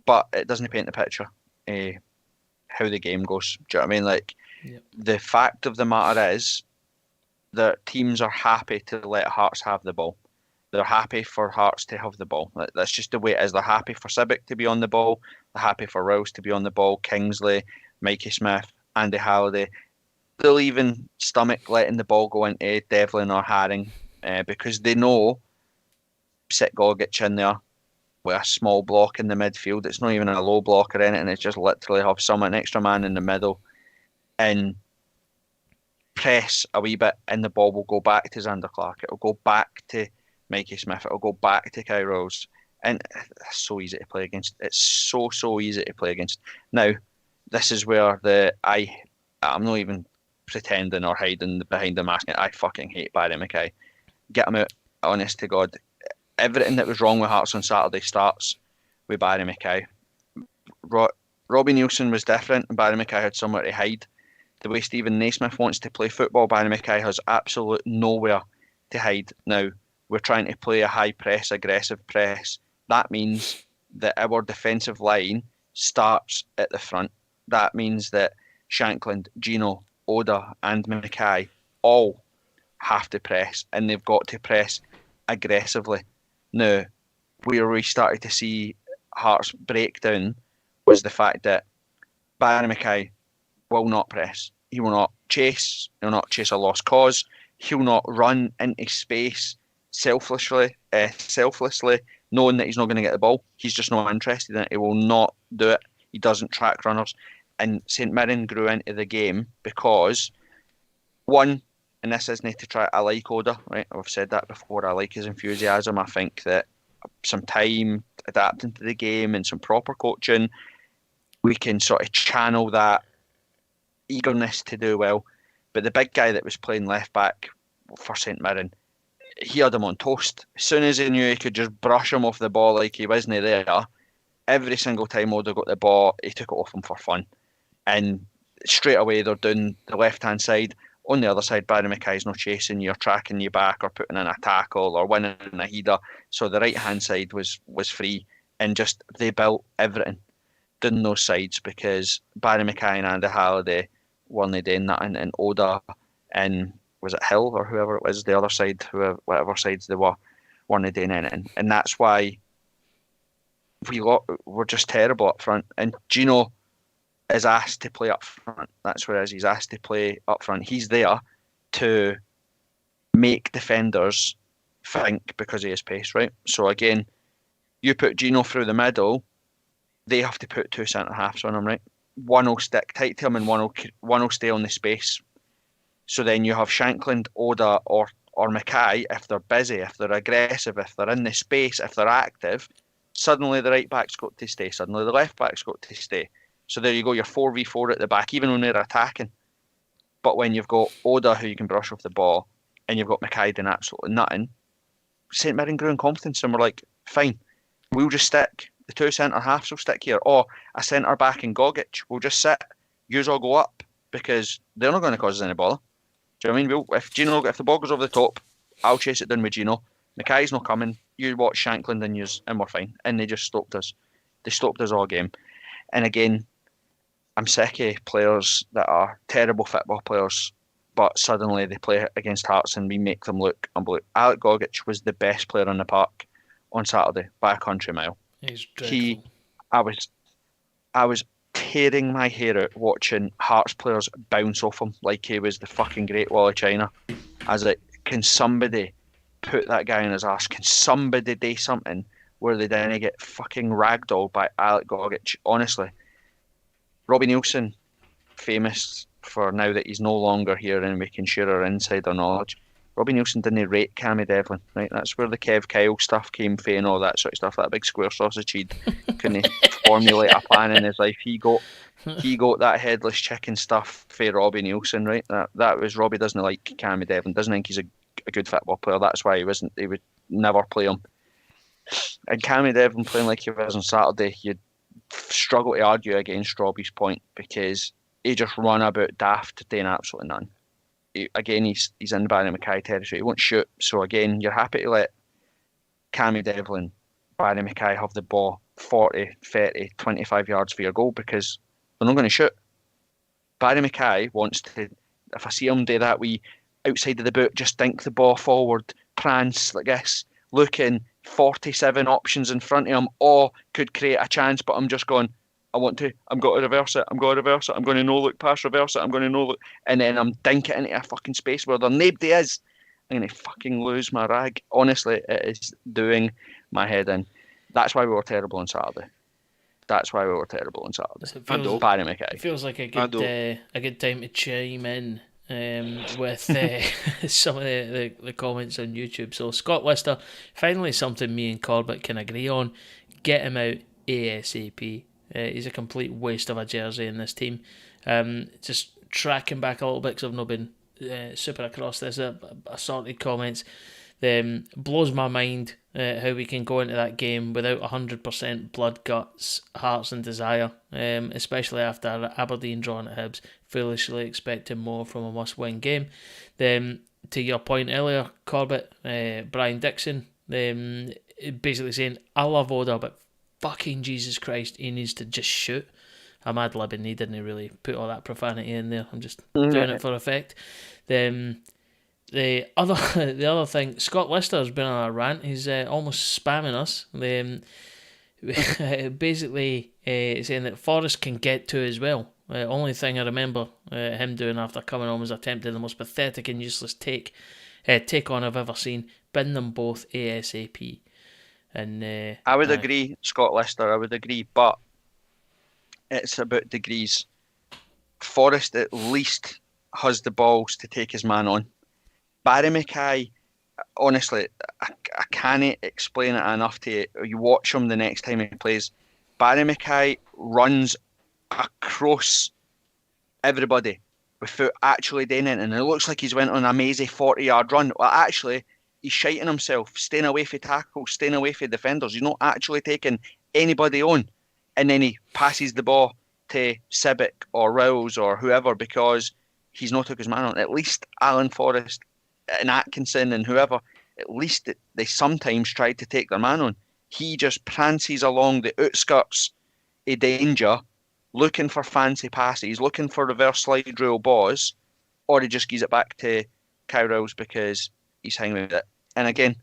But it doesn't paint the picture how the game goes. Do you know what I mean? Like, yep. The fact of the matter is that teams are happy to let Hearts have the ball. They're happy for Hearts to have the ball. That's just the way it is. They're happy for Sibic to be on the ball. They're happy for Rouse to be on the ball. Kingsley, Mikey Smith, Andy Halliday. They'll even stomach letting the ball go into Devlin or Haring because they know sit Gogic in there with a small block in the midfield. It's not even a low block or anything. It's just literally have an extra man in the middle and press a wee bit, and the ball will go back to Xander Clark. It'll go back to Mikey Smith. It'll go back to Kyle Rose. And it's so easy to play against. It's so easy to play against. Now, this is where I'm not even pretending or hiding behind the mask. I fucking hate Barry Mackay. Get him out, honest to God. Everything that was wrong with Hearts on Saturday starts with Barry Mackay. Robbie Nielsen was different, and Barry Mackay had somewhere to hide. The way Stephen Naismith wants to play football, Barry Mackay has absolute nowhere to hide. Now, we're trying to play a high press, aggressive press. That means that our defensive line starts at the front. That means that Shankland, Gino, Oda and Mackay all have to press, and they've got to press aggressively. Now, where we started to see Hearts break down was the fact that Barry Mackay will not press. He will not chase. He'll not chase a lost cause. He'll not run into space selflessly, knowing that he's not going to get the ball. He's just not interested in it. He will not do it. He doesn't track runners. And St Mirren grew into the game because, one, and this isn't to try, I like Oda, right? I've said that before. I like his enthusiasm. I think that some time adapting to the game and some proper coaching, we can sort of channel that eagerness to do well. But the big guy that was playing left back for St Mirren, he had him on toast. As soon as he knew he could just brush him off the ball like he wasn't there, every single time Oda got the ball, he took it off him for fun. And straight away they're doing the left-hand side. On the other side, Barry Mackay's not chasing you or tracking you back or putting in a tackle or winning a header. So the right-hand side was free, and just they built everything down those sides because Barry Mackay and Andy Halliday weren't doing that, and Oda and was it Hill or whoever it was, the other side, whatever sides they weren't doing anything. And that's why we're just terrible up front. And Gino is asked to play up front. That's what it is. He's asked to play up front. He's there to make defenders think because of his pace, right? So again, you put Gino through the middle, they have to put two centre-halves on him, right? One will stick tight to him and one will stay on the space. So then you have Shankland, Oda or Mackay, if they're busy, if they're aggressive, if they're in the space, if they're active, suddenly the right back's got to stay, suddenly the left back's got to stay. So there you go, you're 4v4 at the back, even when they're attacking. But when you've got Oda, who you can brush off the ball, and you've got Mackay doing absolutely nothing, St Mirren grew in confidence and we're like, fine, we'll just stick. The two centre halves will stick here, or a centre back in Gogic will just sit. Yous all go up because they're not going to cause us any bother. Do you know what I mean? If the ball goes over the top, I'll chase it down with Gino. Mackay's not coming. You watch Shankland and we're fine. And they just stopped us. They stopped us all game. And again, I'm sick of players that are terrible football players, but suddenly they play against Hearts and we make them look unbelievable. Alec Gogic was the best player on the park on Saturday by a country mile. He's dreadful. I was tearing my hair out watching Hearts players bounce off him like he was the fucking Great Wall of China. I was like, can somebody put that guy in his ass? Can somebody do something where they didn't get fucking ragdolled by Alec Gogic? Honestly, Robbie Nielsen, famous for now that he's no longer here and we can share our insider knowledge. Robbie Nielsen didn't rate Cammy Devlin, right? That's where the Kev Kyle stuff came from and all that sort of stuff. That big square sausage he'd couldn't formulate a plan in his life. He got that headless chicken stuff for Robbie Nielsen, right? That was Robbie doesn't like Cammy Devlin, doesn't think he's a good football player. That's why he would never play him. And Cammy Devlin playing like he was on Saturday, you'd struggle to argue against Robbie's point because he just run about daft doing absolutely none. He's in Barry Mackay territory. He won't shoot. So again, you're happy to let Cammy Devlin, Barry Mackay have the ball 40, 30, 25 yards for your goal because they're not going to shoot. Barry Mackay wants to, if I see him do that wee outside of the boot, just dink the ball forward, prance like this, looking 47 options in front of him, or could create a chance, but I'm just going, I'm going to reverse it, I'm going to no-look pass, reverse it, I'm going to no-look, and then I'm dinking it into a fucking space where there nobody is. I'm going to fucking lose my rag. Honestly, it is doing my head in. That's why we were terrible on Saturday. Barry Mackay. It feels like a good time to chime in with some of the comments on YouTube. So Scott Lister, finally something me and Corbett can agree on. Get him out ASAP. He's a complete waste of a jersey in this team. Just tracking back a little bit because I've not been super across this assorted comments. Blows my mind how we can go into that game without 100% blood, guts, hearts and desire, especially after Aberdeen drawing at Hibs, foolishly expecting more from a must-win game. To your point earlier, Corbett, Brian Dixon, basically saying, I love Oda, but fucking Jesus Christ, he needs to just shoot. I'm ad-libbing, he didn't really put all that profanity in there. I'm just doing it for effect. The other thing, Scott Lister's been on a rant. He's almost spamming us. Basically saying that Forrest can get to as well. Only thing I remember him doing after coming on was attempting the most pathetic and useless take on I've ever seen. Bin them both ASAP. And I would agree, Scott Lister. I would agree, but it's about degrees. Forrest at least has the balls to take his man on. Barry Mackay, honestly, I can't explain it enough to you. You watch him the next time he plays. Barry Mackay runs across everybody without actually doing it, and it looks like he's went on a mazy 40-yard run. Well, actually, he's shiting himself, staying away from tackles, staying away from defenders. He's not actually taking anybody on. And then he passes the ball to Sibic or Rowles or whoever because he's not took his man on. At least Alan Forrest and Atkinson and whoever, at least they sometimes tried to take their man on. He just prances along the outskirts of danger, looking for fancy passes, looking for reverse slide rule balls, or he just gives it back to Kyle Rowles because he's hanging with it. And again,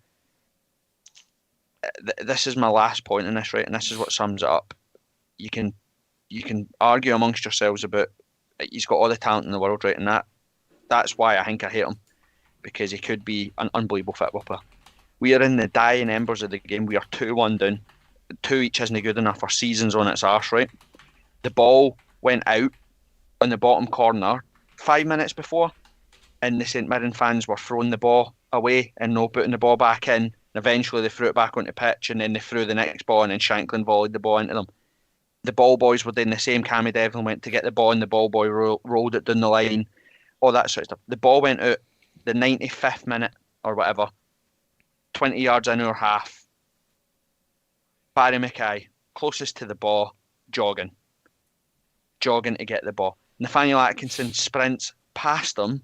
this is my last point in this, right? And this is what sums it up. You can argue amongst yourselves about he's got all the talent in the world, right? And that's why I think I hate him, because he could be an unbelievable football player. We are in the dying embers of the game. We are 2-1 down. 2 each isn't good enough. Our season's on its arse, right? The ball went out on the bottom corner 5 minutes before, and the St Mirren fans were throwing the ball away and not putting the ball back in. And eventually they threw it back onto pitch, and then they threw the next ball, and then Shankland volleyed the ball into them. The ball boys were doing the same. Cammy Devlin went to get the ball, and the ball boy rolled it down the line. all that sort of stuff. The ball went out the 95th minute or whatever, 20 yards in our half. Barry Mackay, closest to the ball, jogging to get the ball. Nathaniel Atkinson sprints past him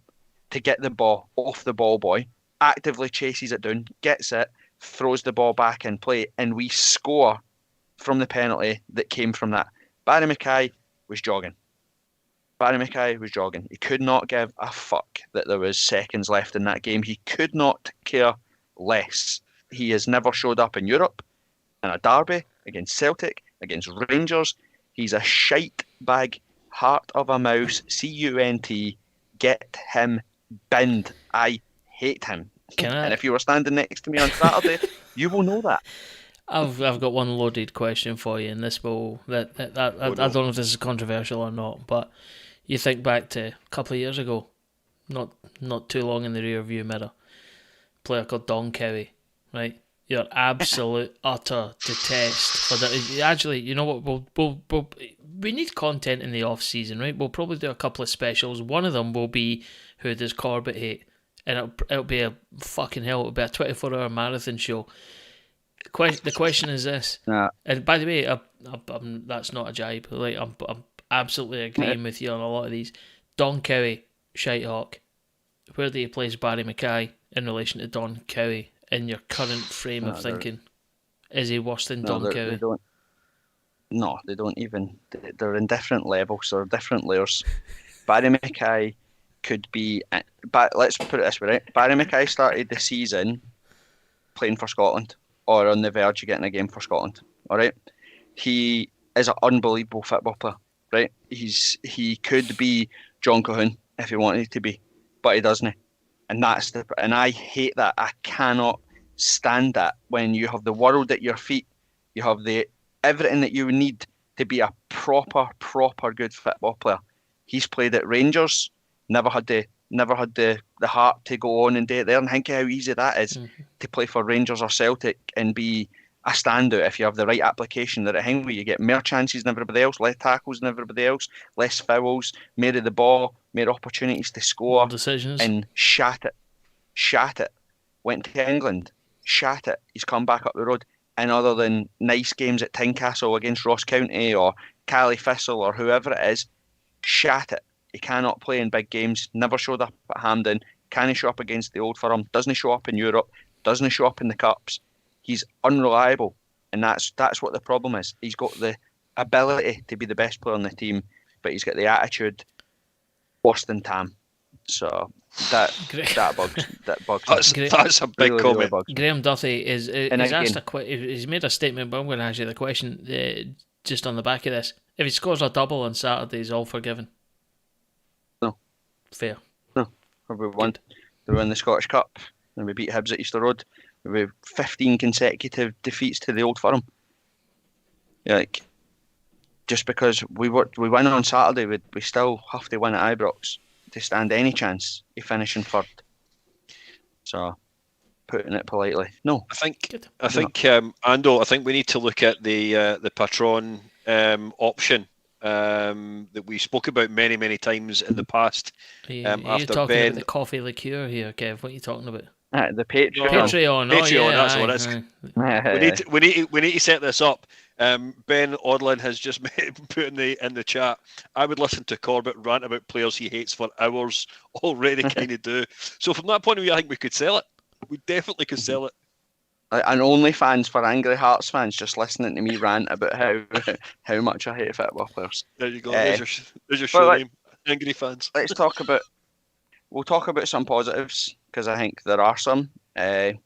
to get the ball off the ball boy, actively chases it down, gets it, throws the ball back in play, and we score from the penalty that came from that. Barry Mackay was jogging. He could not give a fuck that there was seconds left in that game. He could not care less. He has never showed up in Europe, in a derby, against Celtic, against Rangers. He's a shite bag, heart of a mouse, cunt. Get him binned. I hate him. And if you were standing next to me on Saturday, you will know that. I've got one loaded question for you, and this will I don't know if this is controversial or not, but you think back to a couple of years ago, not too long in the rear view mirror, a player called Don Cowie, right? Your absolute utter detest for that. Actually, you know what? We need content in the off season, right? We'll probably do a couple of specials. One of them will be who does Corbett hate, and it'll be a fucking hell. It'll be a 24-hour marathon show. The question is this, and by the way, I'm that's not a jibe. Like I'm absolutely agreeing with you on a lot of these. Don Cowie, Shitehawk. Where do you place Barry Mackay in relation to Don Cowie in your current frame of thinking? Is he worse than Don Cowie? They don't even. They're in different levels or different layers. Barry Mackay could be, but let's put it this way, right? Barry Mackay started the season playing for Scotland, or on the verge of getting a game for Scotland. All right, he is an unbelievable football player. Right, he could be John Cahoon if he wanted to be, but he doesn't. And I hate that. I cannot stand that when you have the world at your feet, you have everything that you need to be a proper good football player. He's played at Rangers, never had the heart to go on and do it there. And think of how easy that is to play for Rangers or Celtic and be a standout if you have the right application. That at Hingway you get more chances than everybody else, less tackles than everybody else, less fouls, more of the ball, more opportunities to score, decisions, and shat it. Went to England, shat it. He's come back up the road, and other than nice games at Tynecastle against Ross County or Cally Thistle or whoever it is, shat it. He cannot play in big games. Never showed up at Hampden. Can't show up against the Old Firm. Doesn't show up in Europe. Doesn't show up in the cups. He's unreliable, and that's what the problem is. He's got the ability to be the best player on the team, but he's got the attitude worse than Tam. So that bugs. That's a big comment. Really Graham Duthie is he's made a statement, but I'm going to ask you the question just on the back of this. If he scores a double on Saturday, is all forgiven? No. Fair. No. We won the Scottish Cup, and we beat Hibs at Easter Road. With 15 consecutive defeats to the Old Firm. Like, just because we win on Saturday, we still have to win at Ibrox to stand any chance of finishing third. So, putting it politely, no. I think Ando, I think we need to look at the patron option that we spoke about many times in the past. You're talking about the coffee liqueur here, Kev. What are you talking about? The Patreon. Patreon, that's what it is. We need to set this up. Ben Odlin has just put in the chat. I would listen to Corbett rant about players he hates for hours. Already kind of do. So from that point of view, I think we could sell it. We definitely could sell it. And OnlyFans for Angry Hearts fans just listening to me rant about how much I hate football players. There you go. There's your show name. Angry fans. We'll talk about some positives, because I think there are some. Zander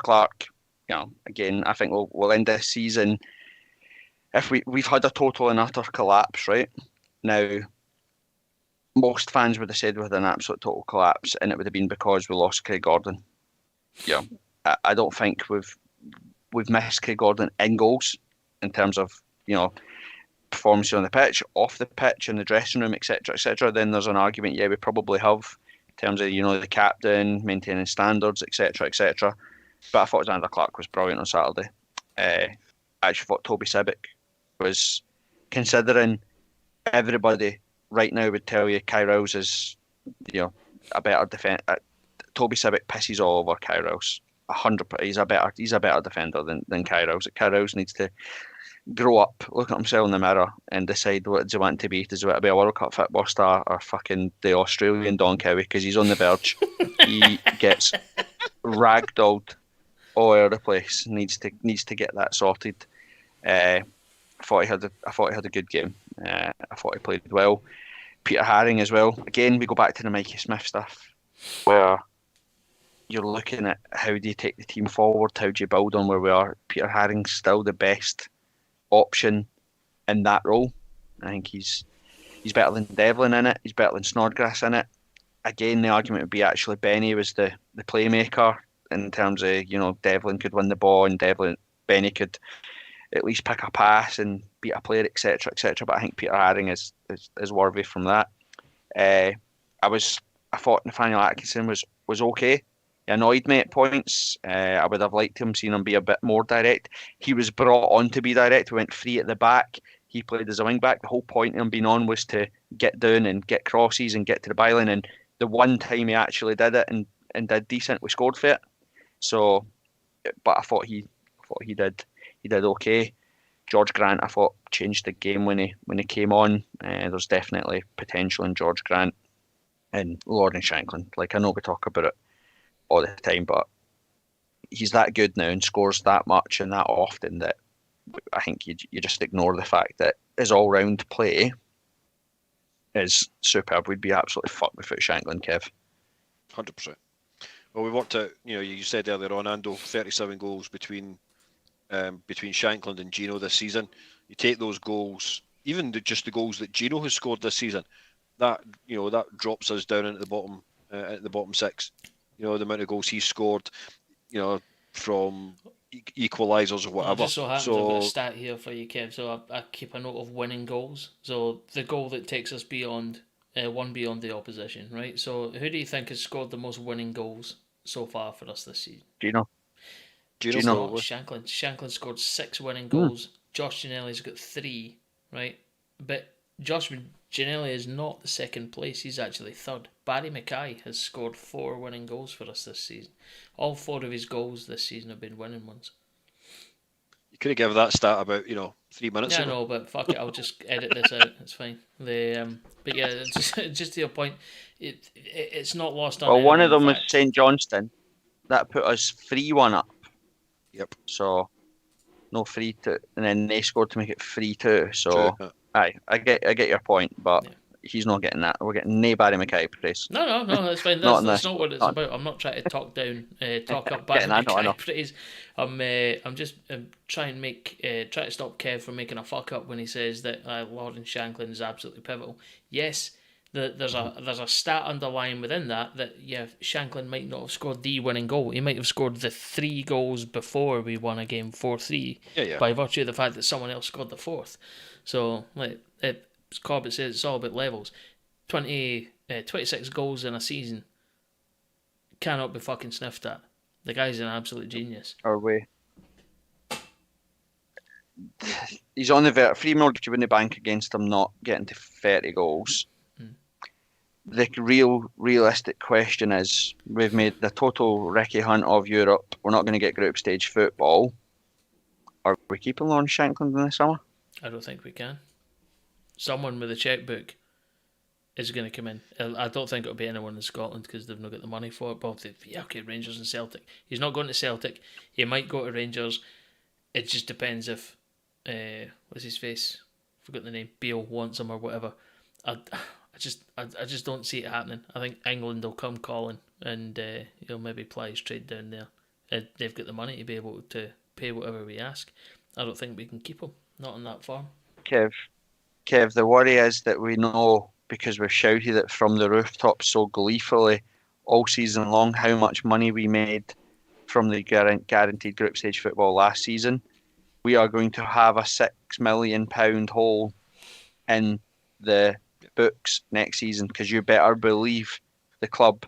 Clark, again, I think we'll end this season if we've had a total and utter collapse, right? Now, most fans would have said we had an absolute total collapse, and it would have been because we lost Craig Gordon. Yeah, I don't think we've missed Craig Gordon in goals in terms of performance on the pitch, off the pitch, in the dressing room, etc. Then there's an argument, we probably have, in terms of the captain maintaining standards, etc. But I thought Zander Clark was brilliant on Saturday. I actually thought Toby Sibbick was, considering everybody right now would tell you Kai Rouse is, a better defender. Toby Sibbick pisses all over Kai Rouse. 100%. He's a better defender than Kai Rouse. Kai Rouse needs to grow up, look at himself in the mirror, and decide what does he want to be. Does he want to be a World Cup football star or fucking the Australian Don Cowie? Because he's on the verge. He gets ragdolled all over the place. Needs to get that sorted. I thought he had a good game. I thought he played well. Peter Haring as well. Again, we go back to the Mikey Smith stuff, where you're looking at how do you take the team forward, how do you build on where we are. Peter Haring's still the best option in that role. I think he's better than Devlin in it. He's better than Snodgrass in it. Again, the argument would be actually Benny was the playmaker in terms of, Devlin could win the ball and Benny could at least pick a pass and beat a player, etc., etc. But I think Peter Haring is worthy from that. I thought Nathaniel Atkinson was okay. He annoyed me at points. I would have liked him, seen him be a bit more direct. He was brought on to be direct. We went free at the back. He played as a wing back. The whole point of him being on was to get down and get crosses and get to the byline. And the one time he actually did it and did decent, we scored for it. So, but I thought he did okay. George Grant, I thought, changed the game when he came on. There's definitely potential in George Grant and Lord and Shanklin. Like, I know we talk about it all the time, but he's that good now and scores that much and that often that I think you just ignore the fact that his all-round play is superb. We'd be absolutely fucked without Shanklin, Kev. 100%. Well, we worked out, you said earlier on, Ando, 37 goals between Shankland and Gino this season. You take those goals, even just the goals that Gino has scored this season, that drops us down into the bottom at the bottom six. The amount of goals he's scored, from equalisers or whatever. Just so happens I've got a stat here for you, Kev. So I keep a note of winning goals. So the goal that takes us beyond one beyond the opposition, right? So who do you think has scored the most winning goals so far for us this season? Gino. Shanklin. Shanklin scored 6 winning goals. Josh Ginnelly's got 3, right? But Josh Ginnelly is not the second place. He's actually third. Barry Mackay has scored 4 winning goals for us this season. All 4 of his goals this season have been winning ones. You could have given that stat about 3 minutes ago. Yeah, no, but fuck it. I'll just edit this out. It's fine. But yeah, just to your point, it's not lost on. Well, one of them was St Johnstone. That put us 3-1 up. Yep. So no 3-2, and then they scored to make it 3-2. So aye, I get your point, but he's not getting that. We're getting no Barry Mackay praise. No, that's fine. That's not what it's about. I'm not trying to talk up Barry Mackay praise. I'm trying to stop Kev from making a fuck up when he says that Lord and Shanklin is absolutely pivotal. Yes. There's a stat underlying within that Shanklin might not have scored the winning goal. He might have scored the 3 goals before we won a game 4-3 by virtue of the fact that someone else scored the 4th. So, as Corbett says, it's all about levels. 26 goals in a season cannot be fucking sniffed at. The guy's an absolute genius. Are we? He's on the verge. 3 more to win the bank against him not getting to 30 goals. The realistic question is, we've made the total Ricky Hunt of Europe. We're not going to get group stage football. Are we keeping Lawrence Shankland in the summer? I don't think we can. Someone with a checkbook is going to come in. I don't think it'll be anyone in Scotland because they've not got the money for it. But Rangers and Celtic. He's not going to Celtic. He might go to Rangers. It just depends if what's his face? Forgot the name. Beale wants him or whatever. I just don't see it happening. I think England will come calling and he'll maybe ply his trade down there. They've got the money to be able to pay whatever we ask. I don't think we can keep him. Not on that farm. Kev, the worry is that we know, because we've shouted it from the rooftops so gleefully all season long, how much money we made from the guaranteed group stage football last season. We are going to have a £6 million hole in the books next season, because you better believe the club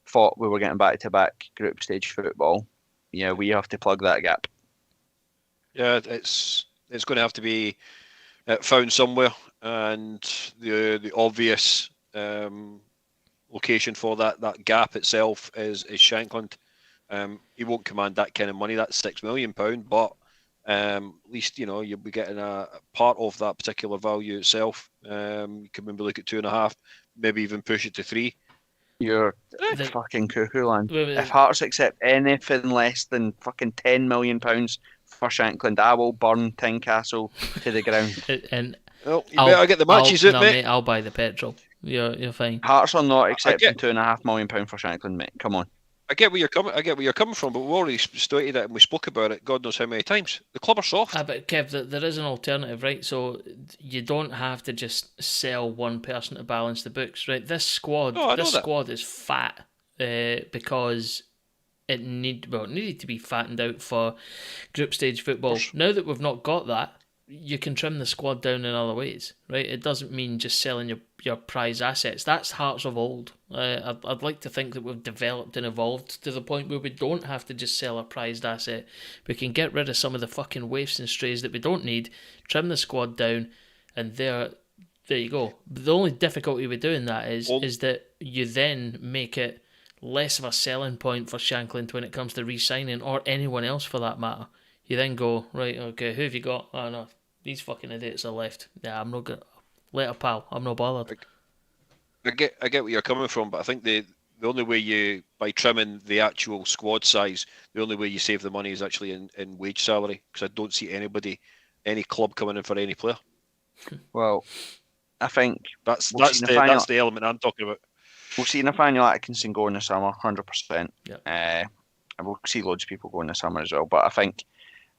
thought we were getting back-to-back group stage football. Yeah, we have to plug that gap. Yeah, it's going to have to be found somewhere, and the obvious location for that gap itself is Shankland. He won't command that kind of money. That's £6 million, but at least you'll be getting a part of that particular value itself. You can maybe look at 2.5, maybe even push it to 3. You're fucking cuckoo land. If Hearts accept anything less than fucking £10 million for Shankland, I will burn Tynecastle to the ground. And you better get the matches out, mate. I'll buy the petrol. You're fine. Hearts are not accepting £2.5 million for Shankland, mate. Come on. I get where you're coming from, but we've already stated it and we spoke about it God knows how many times. The club are soft. But Kev, there is an alternative, right? So you don't have to just sell one person to balance the books, right? This squad is fat because it needed to be fattened out for group stage football. Now that we've not got that, you can trim the squad down in other ways, right? It doesn't mean just selling your prize assets. That's Hearts of old. I'd like to think that we've developed and evolved to the point where we don't have to just sell a prized asset. We can get rid of some of the fucking waifs and strays that we don't need, trim the squad down, and there you go. But the only difficulty with doing that is that you then make it less of a selling point for Shankland when it comes to re-signing, or anyone else for that matter. You then go, right, okay, who have you got? Oh no, these fucking idiots are left. Yeah, I'm not gonna let a pal. I'm not bothered. I get where you're coming from, but I think the only way by trimming the actual squad size, the only way you save the money is actually in wage salary, because I don't see any club coming in for any player. Well, I think that's the element I'm talking about. We'll see Nathaniel Atkinson go in the summer, 100%. Yeah. We'll see loads of people go in the summer as well, but I think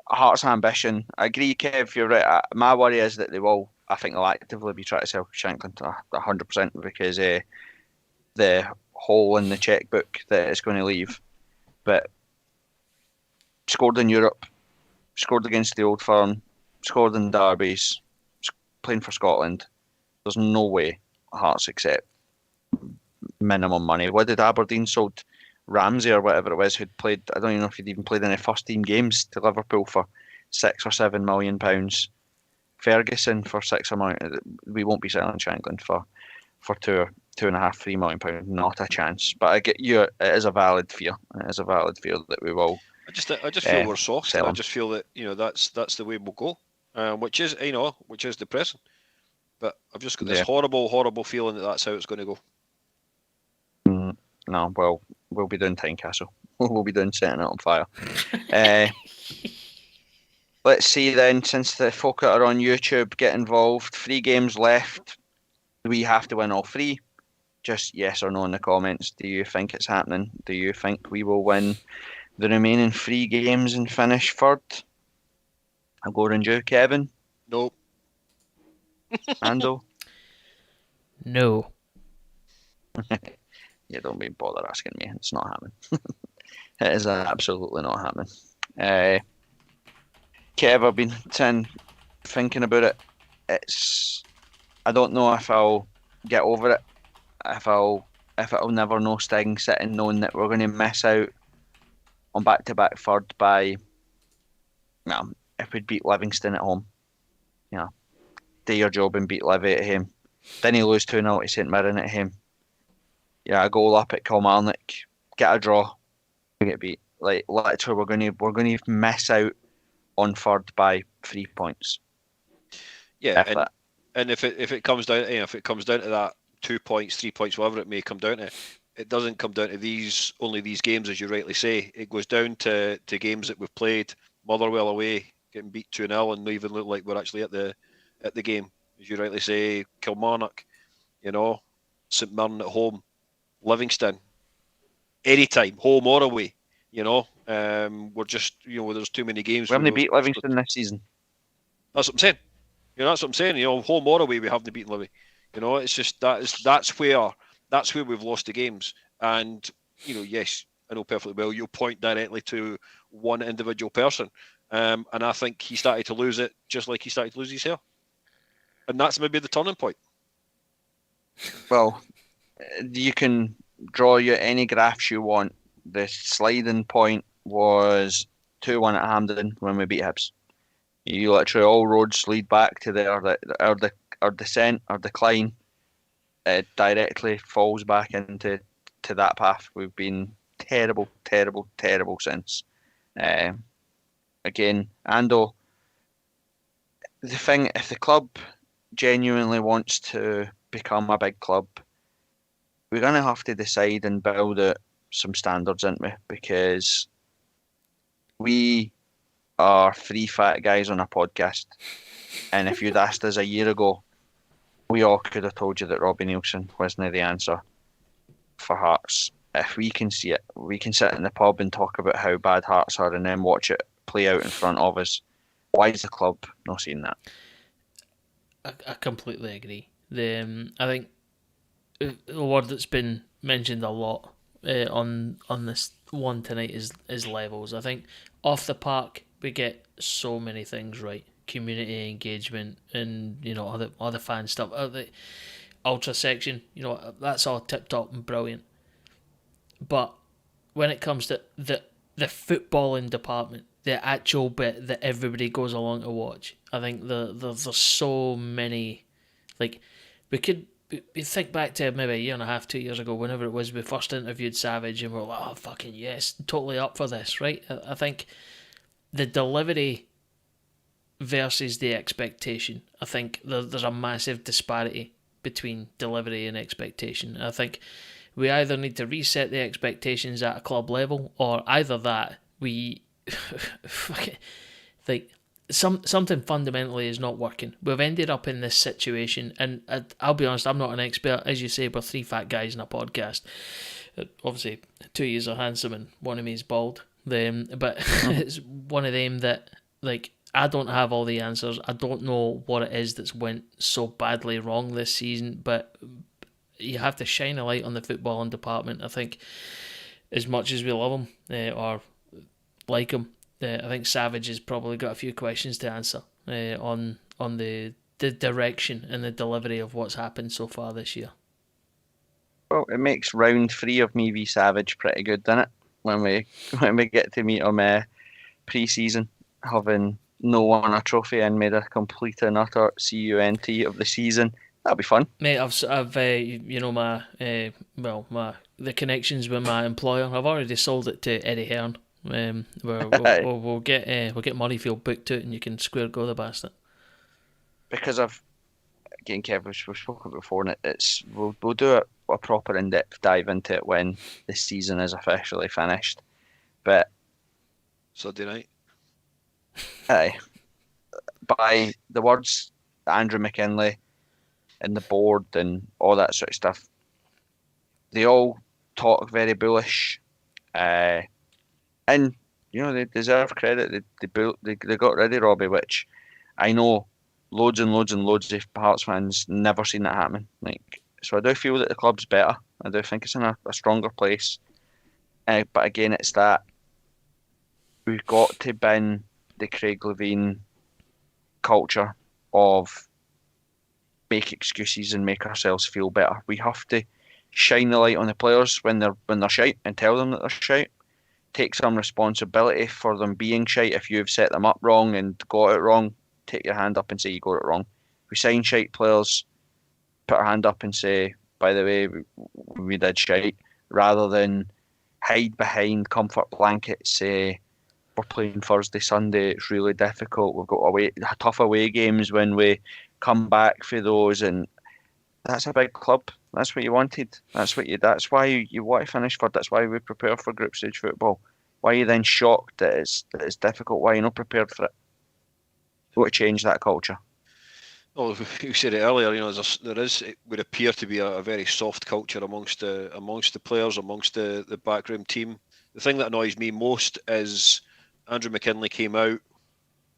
Hearts' ambition, I agree, Kev, you're right. My worry is that they'll actively be trying to sell Shankland to 100% because the hole in the checkbook that it's going to leave. But scored in Europe, scored against the Old Firm, scored in derbies, playing for Scotland. There's no way Hearts accept minimum money. What did Aberdeen sold? Ramsey or whatever it was, who'd played, I don't even know if he'd even played any first team games, to Liverpool for £6 or £7 million. Ferguson for £6 million. We won't be selling Shankland for £2.5, £3 million. Not a chance. But I get you. It is a valid fear. It is a valid fear that we will. I just feel we're soft. I just feel that that's the way we'll go, which is depressing. But I've just got this horrible feeling that that's how it's going to go. No, well, we'll be doing Tynecastle. We'll be doing setting it on fire. Let's see then, since the folk that are on YouTube get involved, 3 games left. Do we have to win all 3? Just yes or no in the comments. Do you think it's happening? Do you think we will win the remaining 3 games and finish 3rd? I'll go around you, Kevin. Nope. Ando? No. Yeah, don't be bother asking me. It's not happening. It is absolutely not happening. Kev, I've been thinking about it. I don't know if I'll get over it. If it'll never know sting, sitting knowing that we're going to miss out on back-to-back 3rd by. If we'd beat Livingston at home, do your job and beat Livy at home. Then he lose 2-0 to St Mirren at home. A goal up at Kilmarnock, get a draw, we get beat. Like literally, we're going to miss out on 3rd by 3 points. Yeah, and if it comes down, if it comes down to that 2 points, 3 points, whatever it may come down to, it doesn't come down to only these games, as you rightly say. It goes down to games that we've played. Motherwell away, getting beat 2-0, and not even look like we're actually at the game, as you rightly say. Kilmarnock, St Mirren at home. Livingston, anytime, home or away, we're just, there's too many games. We haven't beat Livingston this season. That's what I'm saying. That's what I'm saying. Home or away, we haven't beaten Livy. It's just that's where we've lost the games. And yes, I know perfectly well. You'll point directly to one individual person, and I think he started to lose it just like he started to lose his hair, and that's maybe the turning point. Well, you can draw you any graphs you want. The sliding point was 2-1 at Hampden when we beat Hibs. You literally all roads lead back to our descent, our decline. It directly falls back into that path. We've been terrible, terrible, terrible since. Again, Ando, the thing, if the club genuinely wants to become a big club, we're going to have to decide and build out some standards, aren't we? Because we are three fat guys on a podcast. And if you'd asked us a year ago, we all could have told you that Robbie Nielsen wasn't the answer for Hearts. If we can see it, we can sit in the pub and talk about how bad Hearts are and then watch it play out in front of us. Why is the club not seeing that? I completely agree. I think the word that's been mentioned a lot on this one tonight is levels. I think off the park we get so many things right. Community engagement and all the fan stuff. The ultra section, that's all tip top and brilliant. But when it comes to the footballing department, the actual bit that everybody goes along to watch, I think there's so many. Like, we think back to maybe a year and a half, 2 years ago, whenever it was we first interviewed Savage, and we're like, oh fucking yes, totally up for this, right? I think the delivery versus the expectation, I think there's a massive disparity between delivery and expectation. I think we either need to reset the expectations at a club level, or either that we like something fundamentally is not working. We've ended up in this situation, and I'll be honest, I'm not an expert. As you say, we're three fat guys in a podcast. Obviously, two of you are handsome and one of me is bald. But it's one of them that, like, I don't have all the answers. I don't know what it is that's went so badly wrong this season, but you have to shine a light on the footballing department. I think as much as we love him or like him, I think Savage has probably got a few questions to answer on the direction and the delivery of what's happened so far this year. Well, it makes round 3 of me v Savage pretty good, doesn't it? When we get to meet him pre-season, having no won a trophy and made a complete and utter CUNT of the season. That'll be fun, mate. I've my the connections with my employer. I've already sold it to Eddie Hearn. We'll get Murrayfield booked to it, and you can square go the bastard. Because again, Kev, we've spoken before, and we'll do a proper in-depth dive into it when the season is officially finished. But Sunday night. Aye. By the words Andrew McKinley and the board and all that sort of stuff, they all talk very bullish, and they deserve credit. They got rid of Robbie, which I know loads and loads and loads of Hearts fans never seen that happen. So I do feel that the club's better. I do think it's in a stronger place. But again, it's that we've got to bin the Craig Levein culture of make excuses and make ourselves feel better. We have to shine the light on the players when they're shite and tell them that they're shite. Take some responsibility for them being shite. If you've set them up wrong and got it wrong, take your hand up and say you got it wrong. If we sign shite players, put our hand up and say, by the way, we did shite, rather than hide behind comfort blankets, say, we're playing Thursday, Sunday, it's really difficult, we've got tough away games when we come back for those, and that's a big club. That's what you wanted. That's why you want to finish third. That's why we prepare for group stage football. Why are you then shocked that it's difficult? Why are you not prepared for it? You want to change that culture. Well, you said it earlier. It would appear to be a very soft culture amongst the players, amongst the backroom team. The thing that annoys me most is Andrew McKinley came out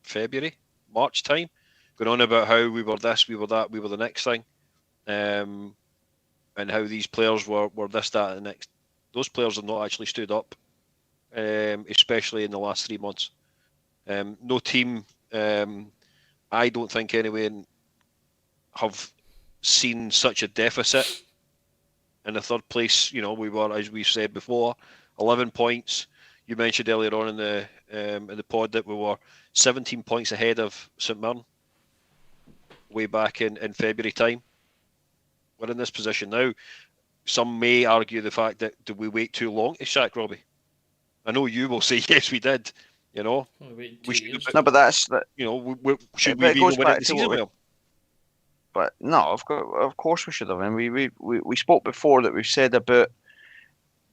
February, March time, going on about how we were this, we were that, we were the next thing, and how these players were this, that, and the next. Those players have not actually stood up, especially in the last 3 months. No team, I don't think anyway, have seen such a deficit in the third place. We were, as we said before, 11 points. You mentioned earlier on in the pod that we were 17 points ahead of St Mirren way back in February time. We're in this position now. Some may argue the fact that did we wait too long to sack Robbie? I know you will say yes, we did. You know, we should. No, but that's that. You know, should we be winning the season well? But no, of course we should have. And we spoke before that we've said about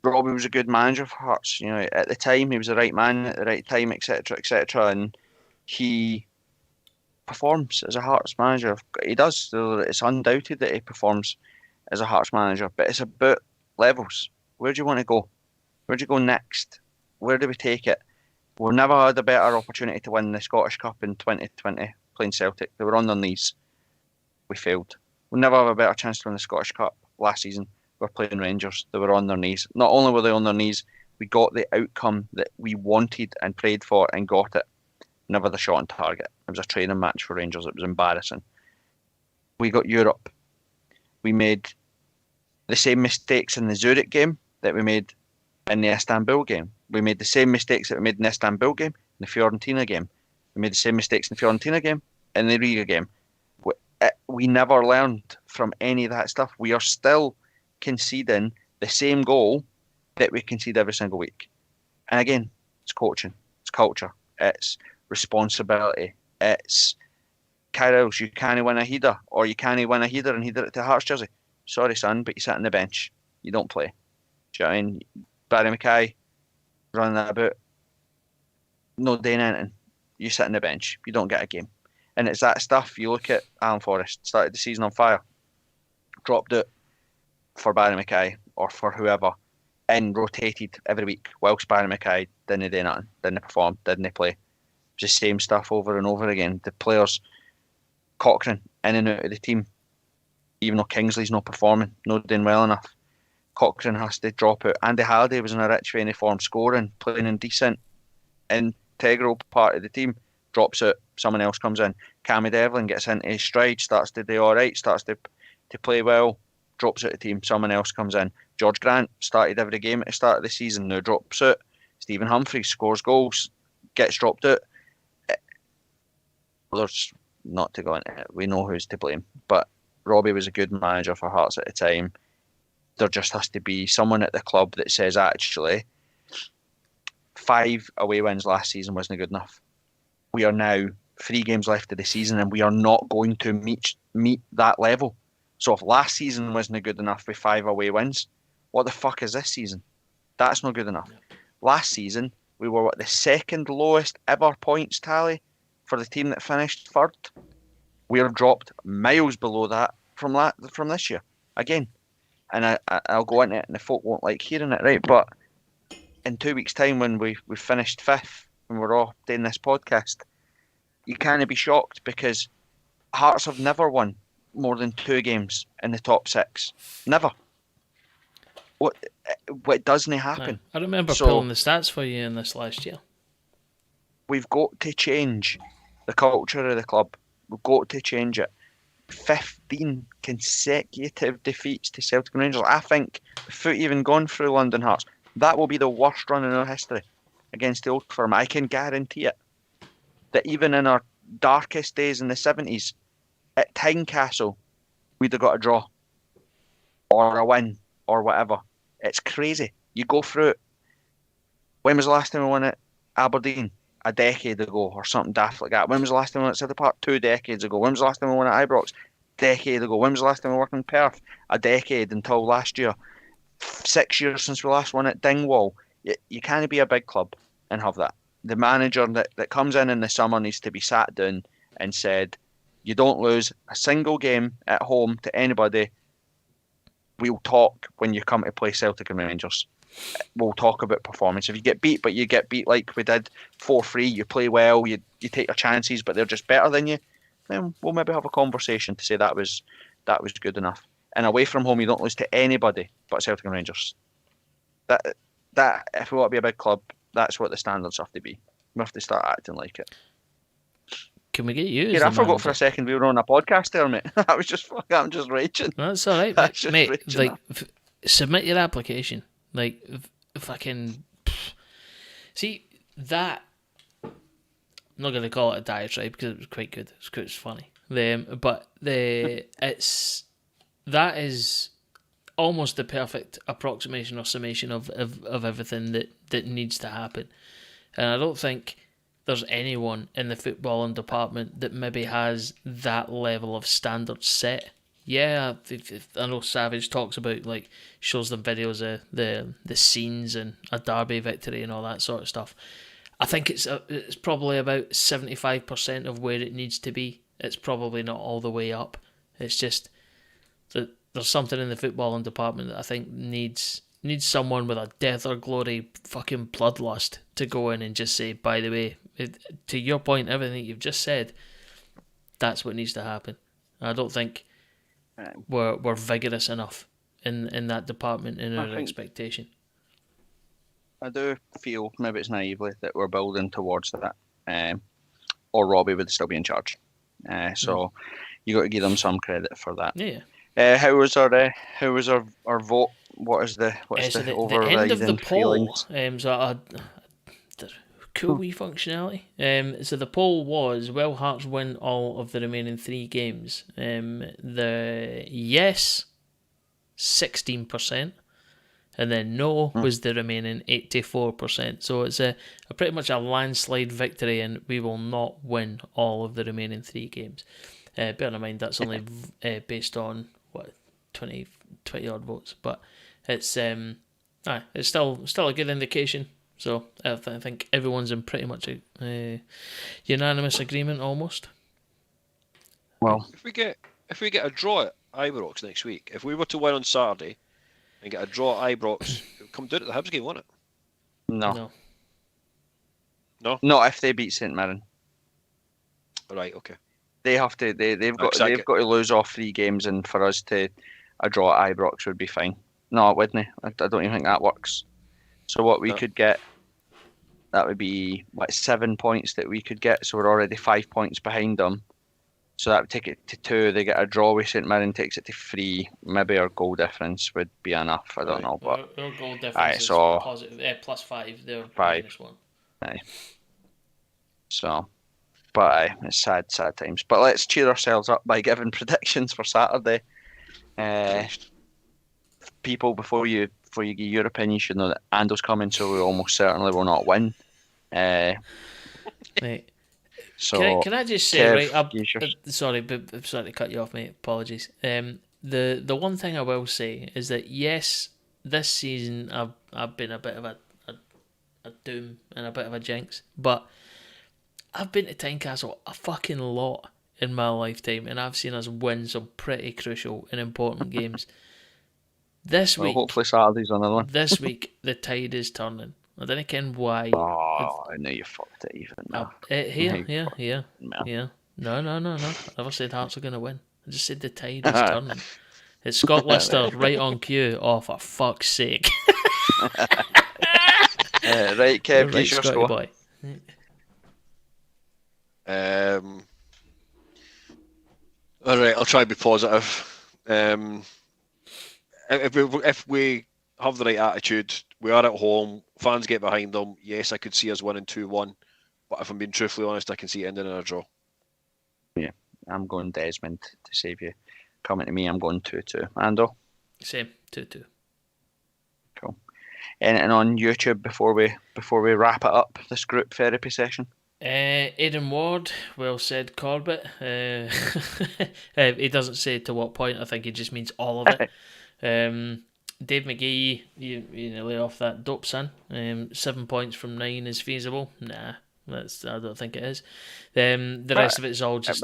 Robbie was a good manager for Hearts. You know, at the time he was the right man at the right time, etc., etc. And he performs as a Hearts manager. He does. It's undoubted that he performs as a Hearts manager. But it's about levels. Where do you want to go? Where do you go next? Where do we take it? We've never had a better opportunity to win the Scottish Cup in 2020 playing Celtic. They were on their knees. We failed. We never have a better chance to win the Scottish Cup last season. We're playing Rangers. They were on their knees. Not only were they on their knees, we got the outcome that we wanted and prayed for and got it. Never the shot on target. It was a training match for Rangers. It was embarrassing. We got Europe. We made the same mistakes in the Zurich game that we made in the Istanbul game. We made the same mistakes that we made in the Istanbul game, in the Fiorentina game. We made the same mistakes in the Fiorentina game, in the Riga game. We never learned from any of that stuff. We are still conceding the same goal that we concede every single week. And again, it's coaching, it's culture, it's responsibility, it's Kyrils, you can't win a header, or you can't win a header and header it to Hearts jersey. Sorry, son, but you sit on the bench. You don't play. Do you know what I mean? Barry Mackay running that about, no doing anything. You sit on the bench. You don't get a game. And it's that stuff. You look at Alan Forrest, started the season on fire, dropped it for Barry Mackay or for whoever, and rotated every week whilst Barry Mackay didn't do nothing, didn't perform, didn't play. It was the same stuff over and over again. The players, Cochrane, in and out of the team, even though Kingsley's not performing, not doing well enough. Cochrane has to drop out. Andy Halliday was in a rich vein of form, scoring, playing in decent, integral part of the team. Drops out, someone else comes in. Cammy Devlin gets into his stride, starts to do all right, starts to play well, drops out the team, someone else comes in. George Grant started every game at the start of the season, now drops out. Stephen Humphries scores goals, gets dropped out. There's not to go into it. We know who's to blame. But Robbie was a good manager for Hearts at the time. There just has to be someone at the club that says, actually, 5 away wins last season wasn't good enough. We are now 3 games left of the season and we are not going to meet that level. So if last season wasn't good enough with 5 away wins, what the fuck is this season? That's not good enough. Yeah. Last season, we were the second lowest ever points tally for the team that finished third. We are dropped miles below that from this year. Again, and I'll go into it and the folk won't like hearing it, right? But in 2 weeks' time when we finished 5th, when we're all doing this podcast, you can't be shocked because Hearts have never won more than 2 games in the top 6. Never. What doesn't happen? I remember pulling the stats for you in this last year. We've got to change the culture of the club. We've got to change it. 15 consecutive defeats to Celtic and Rangers. I think, without even going through London Hearts, that will be the worst run in our history against the Old Firm. I can guarantee it. That even in our darkest days in the 70s, at Tynecastle, we'd have got a draw or a win or whatever. It's crazy. You go through it. When was the last time we won at Aberdeen? A decade ago or something daft like that. When was the last time we won at City Park? 2 decades ago. When was the last time we won at Ibrox? Decade ago. When was the last time we won in Perth? A decade until last year. 6 years since we last won at Dingwall. You can't be a big club and have that. The manager that comes in the summer needs to be sat down and said, you don't lose a single game at home to anybody. We'll talk when you come to play Celtic and Rangers. We'll talk about performance. If you get beat, but you get beat like we did 4-3, you play well, you take your chances, but they're just better than you, then we'll maybe have a conversation to say that was good enough. And away from home, you don't lose to anybody but Celtic and Rangers. That if we want to be a big club, that's what the standards have to be. We have to start acting like it. Can we get you? Yeah, I forgot for a second we were on a podcast there, mate. I'm just raging. That's all right, mate. Like, submit your application. Like, if I can see that I'm not going to call it a diatribe because it was quite good. It was funny. That is almost the perfect approximation or summation of everything that needs to happen. And I don't think there's anyone in the footballing department that maybe has that level of standard set. Yeah, I know Savage talks about, like, shows them videos of the scenes and a derby victory and all that sort of stuff. I think it's probably about 75% of where it needs to be. It's probably not all the way up. It's just that there's something in the footballing department that I think needs someone with a death or glory fucking bloodlust to go in and just say, by the way, to your point, everything you've just said, that's what needs to happen. I don't think we're vigorous enough in that department in our expectation. I do feel, maybe it's naively, that we're building towards that. Or Robbie would still be in charge. So you got to give them some credit for that. Yeah. How was our vote? What is the overriding end of the poll? feelings? Cool wee functionality. So the poll was: will Hearts win all of the remaining 3 games? The yes, 16%, and then no was the remaining 84%. So it's a pretty much a landslide victory, and we will not win all of the remaining 3 games. Bear in mind that's only based on 20 odd votes, but it's still a good indication. So I think everyone's in pretty much a unanimous agreement almost. Well, if we get a draw at Ibrox next week, if we were to win on Saturday and get a draw at Ibrox, it would come down to the Hibs game, won't it? No. No? Not if they beat St Mirren. Right, okay. They have to. They've got to lose all 3 games, and for us to a draw at Ibrox would be fine. No, it wouldn't. I don't even think that works. So what we could get, that would be 7 points that we could get. So we're already 5 points behind them. So that would take it to 2. They get a draw with St Mirren, takes it to 3. Maybe our goal difference would be enough. I don't know, but our goal difference is positive. +5. They're 5. -1. Aye. So, but it's sad times. But let's cheer ourselves up by giving predictions for Saturday. People, before you give your opinion, you should know that Ando's coming, so we almost certainly will not win. Mate, so can I just say, Kev, right? Sorry to cut you off, mate. Apologies. The one thing I will say is that yes, this season I've been a bit of a doom and a bit of a jinx, but I've been to Tynecastle a fucking lot in my lifetime, and I've seen us win some pretty crucial and important games. This week, hopefully Saturday's another one. This week, the tide is turning. I don't know why. Oh, I know you fucked it even now. Yeah. No. I never said Hearts are going to win. I just said the tide is turning. It's Scott Lister right on cue. Oh, for fuck's sake. Right, Kev, right, your Scotty score. Boy. All right, I'll try and be positive. If we have the right attitude, we are at home, fans get behind them, yes, I could see us winning 2-1, but if I'm being truthfully honest, I can see it ending in a draw. Yeah, I'm going Desmond to save you. Coming to me, I'm going 2-2. Ando? Same, 2-2. Cool. Anything on YouTube before we wrap it up, this group therapy session? Aidan Ward, well said, Corbett. He doesn't say to what point. I think he just means all of it. Dave McGee, you lay off that dope, son. 7 points from 9 is feasible. Nah, I don't think it is. The rest of it is all just.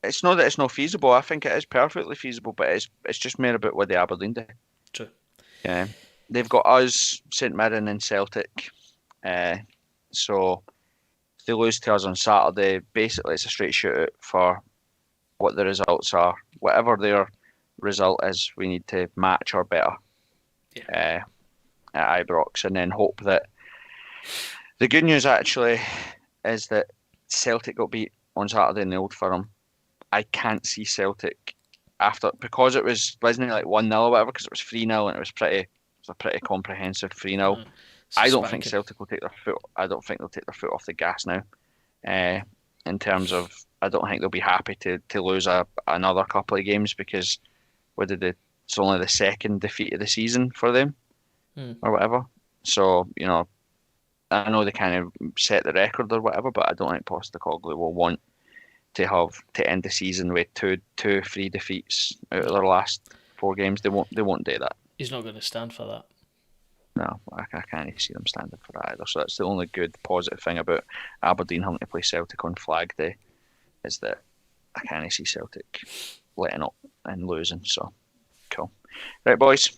It's not that it's not feasible. I think it is perfectly feasible, but it's just more about what the Aberdeen do. True. Yeah, they've got us, St Mirren, and Celtic. So if they lose to us on Saturday, basically it's a straight shootout for what the results are. Whatever their result is, we need to match or better at Ibrox, and then hope that. The good news actually is that Celtic got beat on Saturday in the Old Firm. I can't see Celtic because it wasn't it like 1-0 or whatever, because it was 3-0 and it was a pretty comprehensive 3-0. I don't think Celtic will take their foot. I don't think they'll take their foot off the gas now. In terms of, I don't think they'll be happy to lose another couple of games because it's only the second defeat of the season for them or whatever. So, I know they kind of set the record or whatever, but I don't think Postecoglou will want to end the season with two free defeats out of their last 4 games. They won't do that. He's not going to stand for that. No, I can't see them standing for that either. So that's the only good positive thing about Aberdeen having to play Celtic on Flag Day, is that I can't see Celtic letting up and losing. So cool. Right, boys.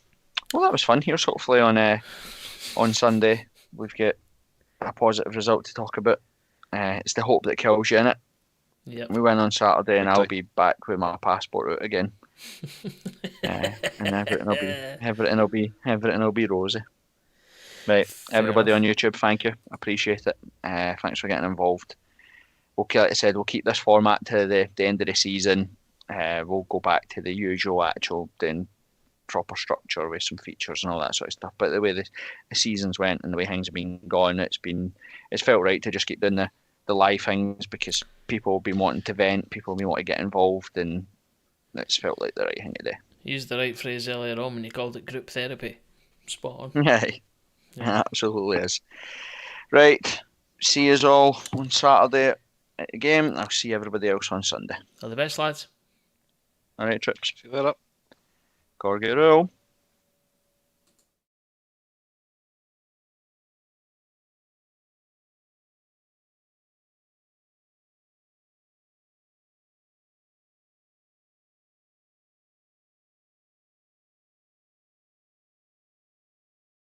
Well, that was fun. Here's hopefully on Sunday we've got a positive result to talk about. It's the hope that kills you, innit? Yep. We win on Saturday, and I'll be back with my passport out again, and everything will be rosy. Right, everybody on YouTube, thank you, appreciate it. Thanks for getting involved. Like I said, we'll keep this format to the end of the season. We'll go back to the usual actual doing proper structure with some features and all that sort of stuff. But the way the seasons went and the way things have been going, it's felt right to just keep doing the live things because people have been wanting to vent, people have been wanting to get involved, and it's felt like the right thing to do. You used the right phrase earlier on when you called it group therapy. Spot on. Yeah, absolutely is. Right, see you all on Saturday at the game. I'll see everybody else on Sunday. All the best, lads. All right, Trips. See you later. Corgi rule.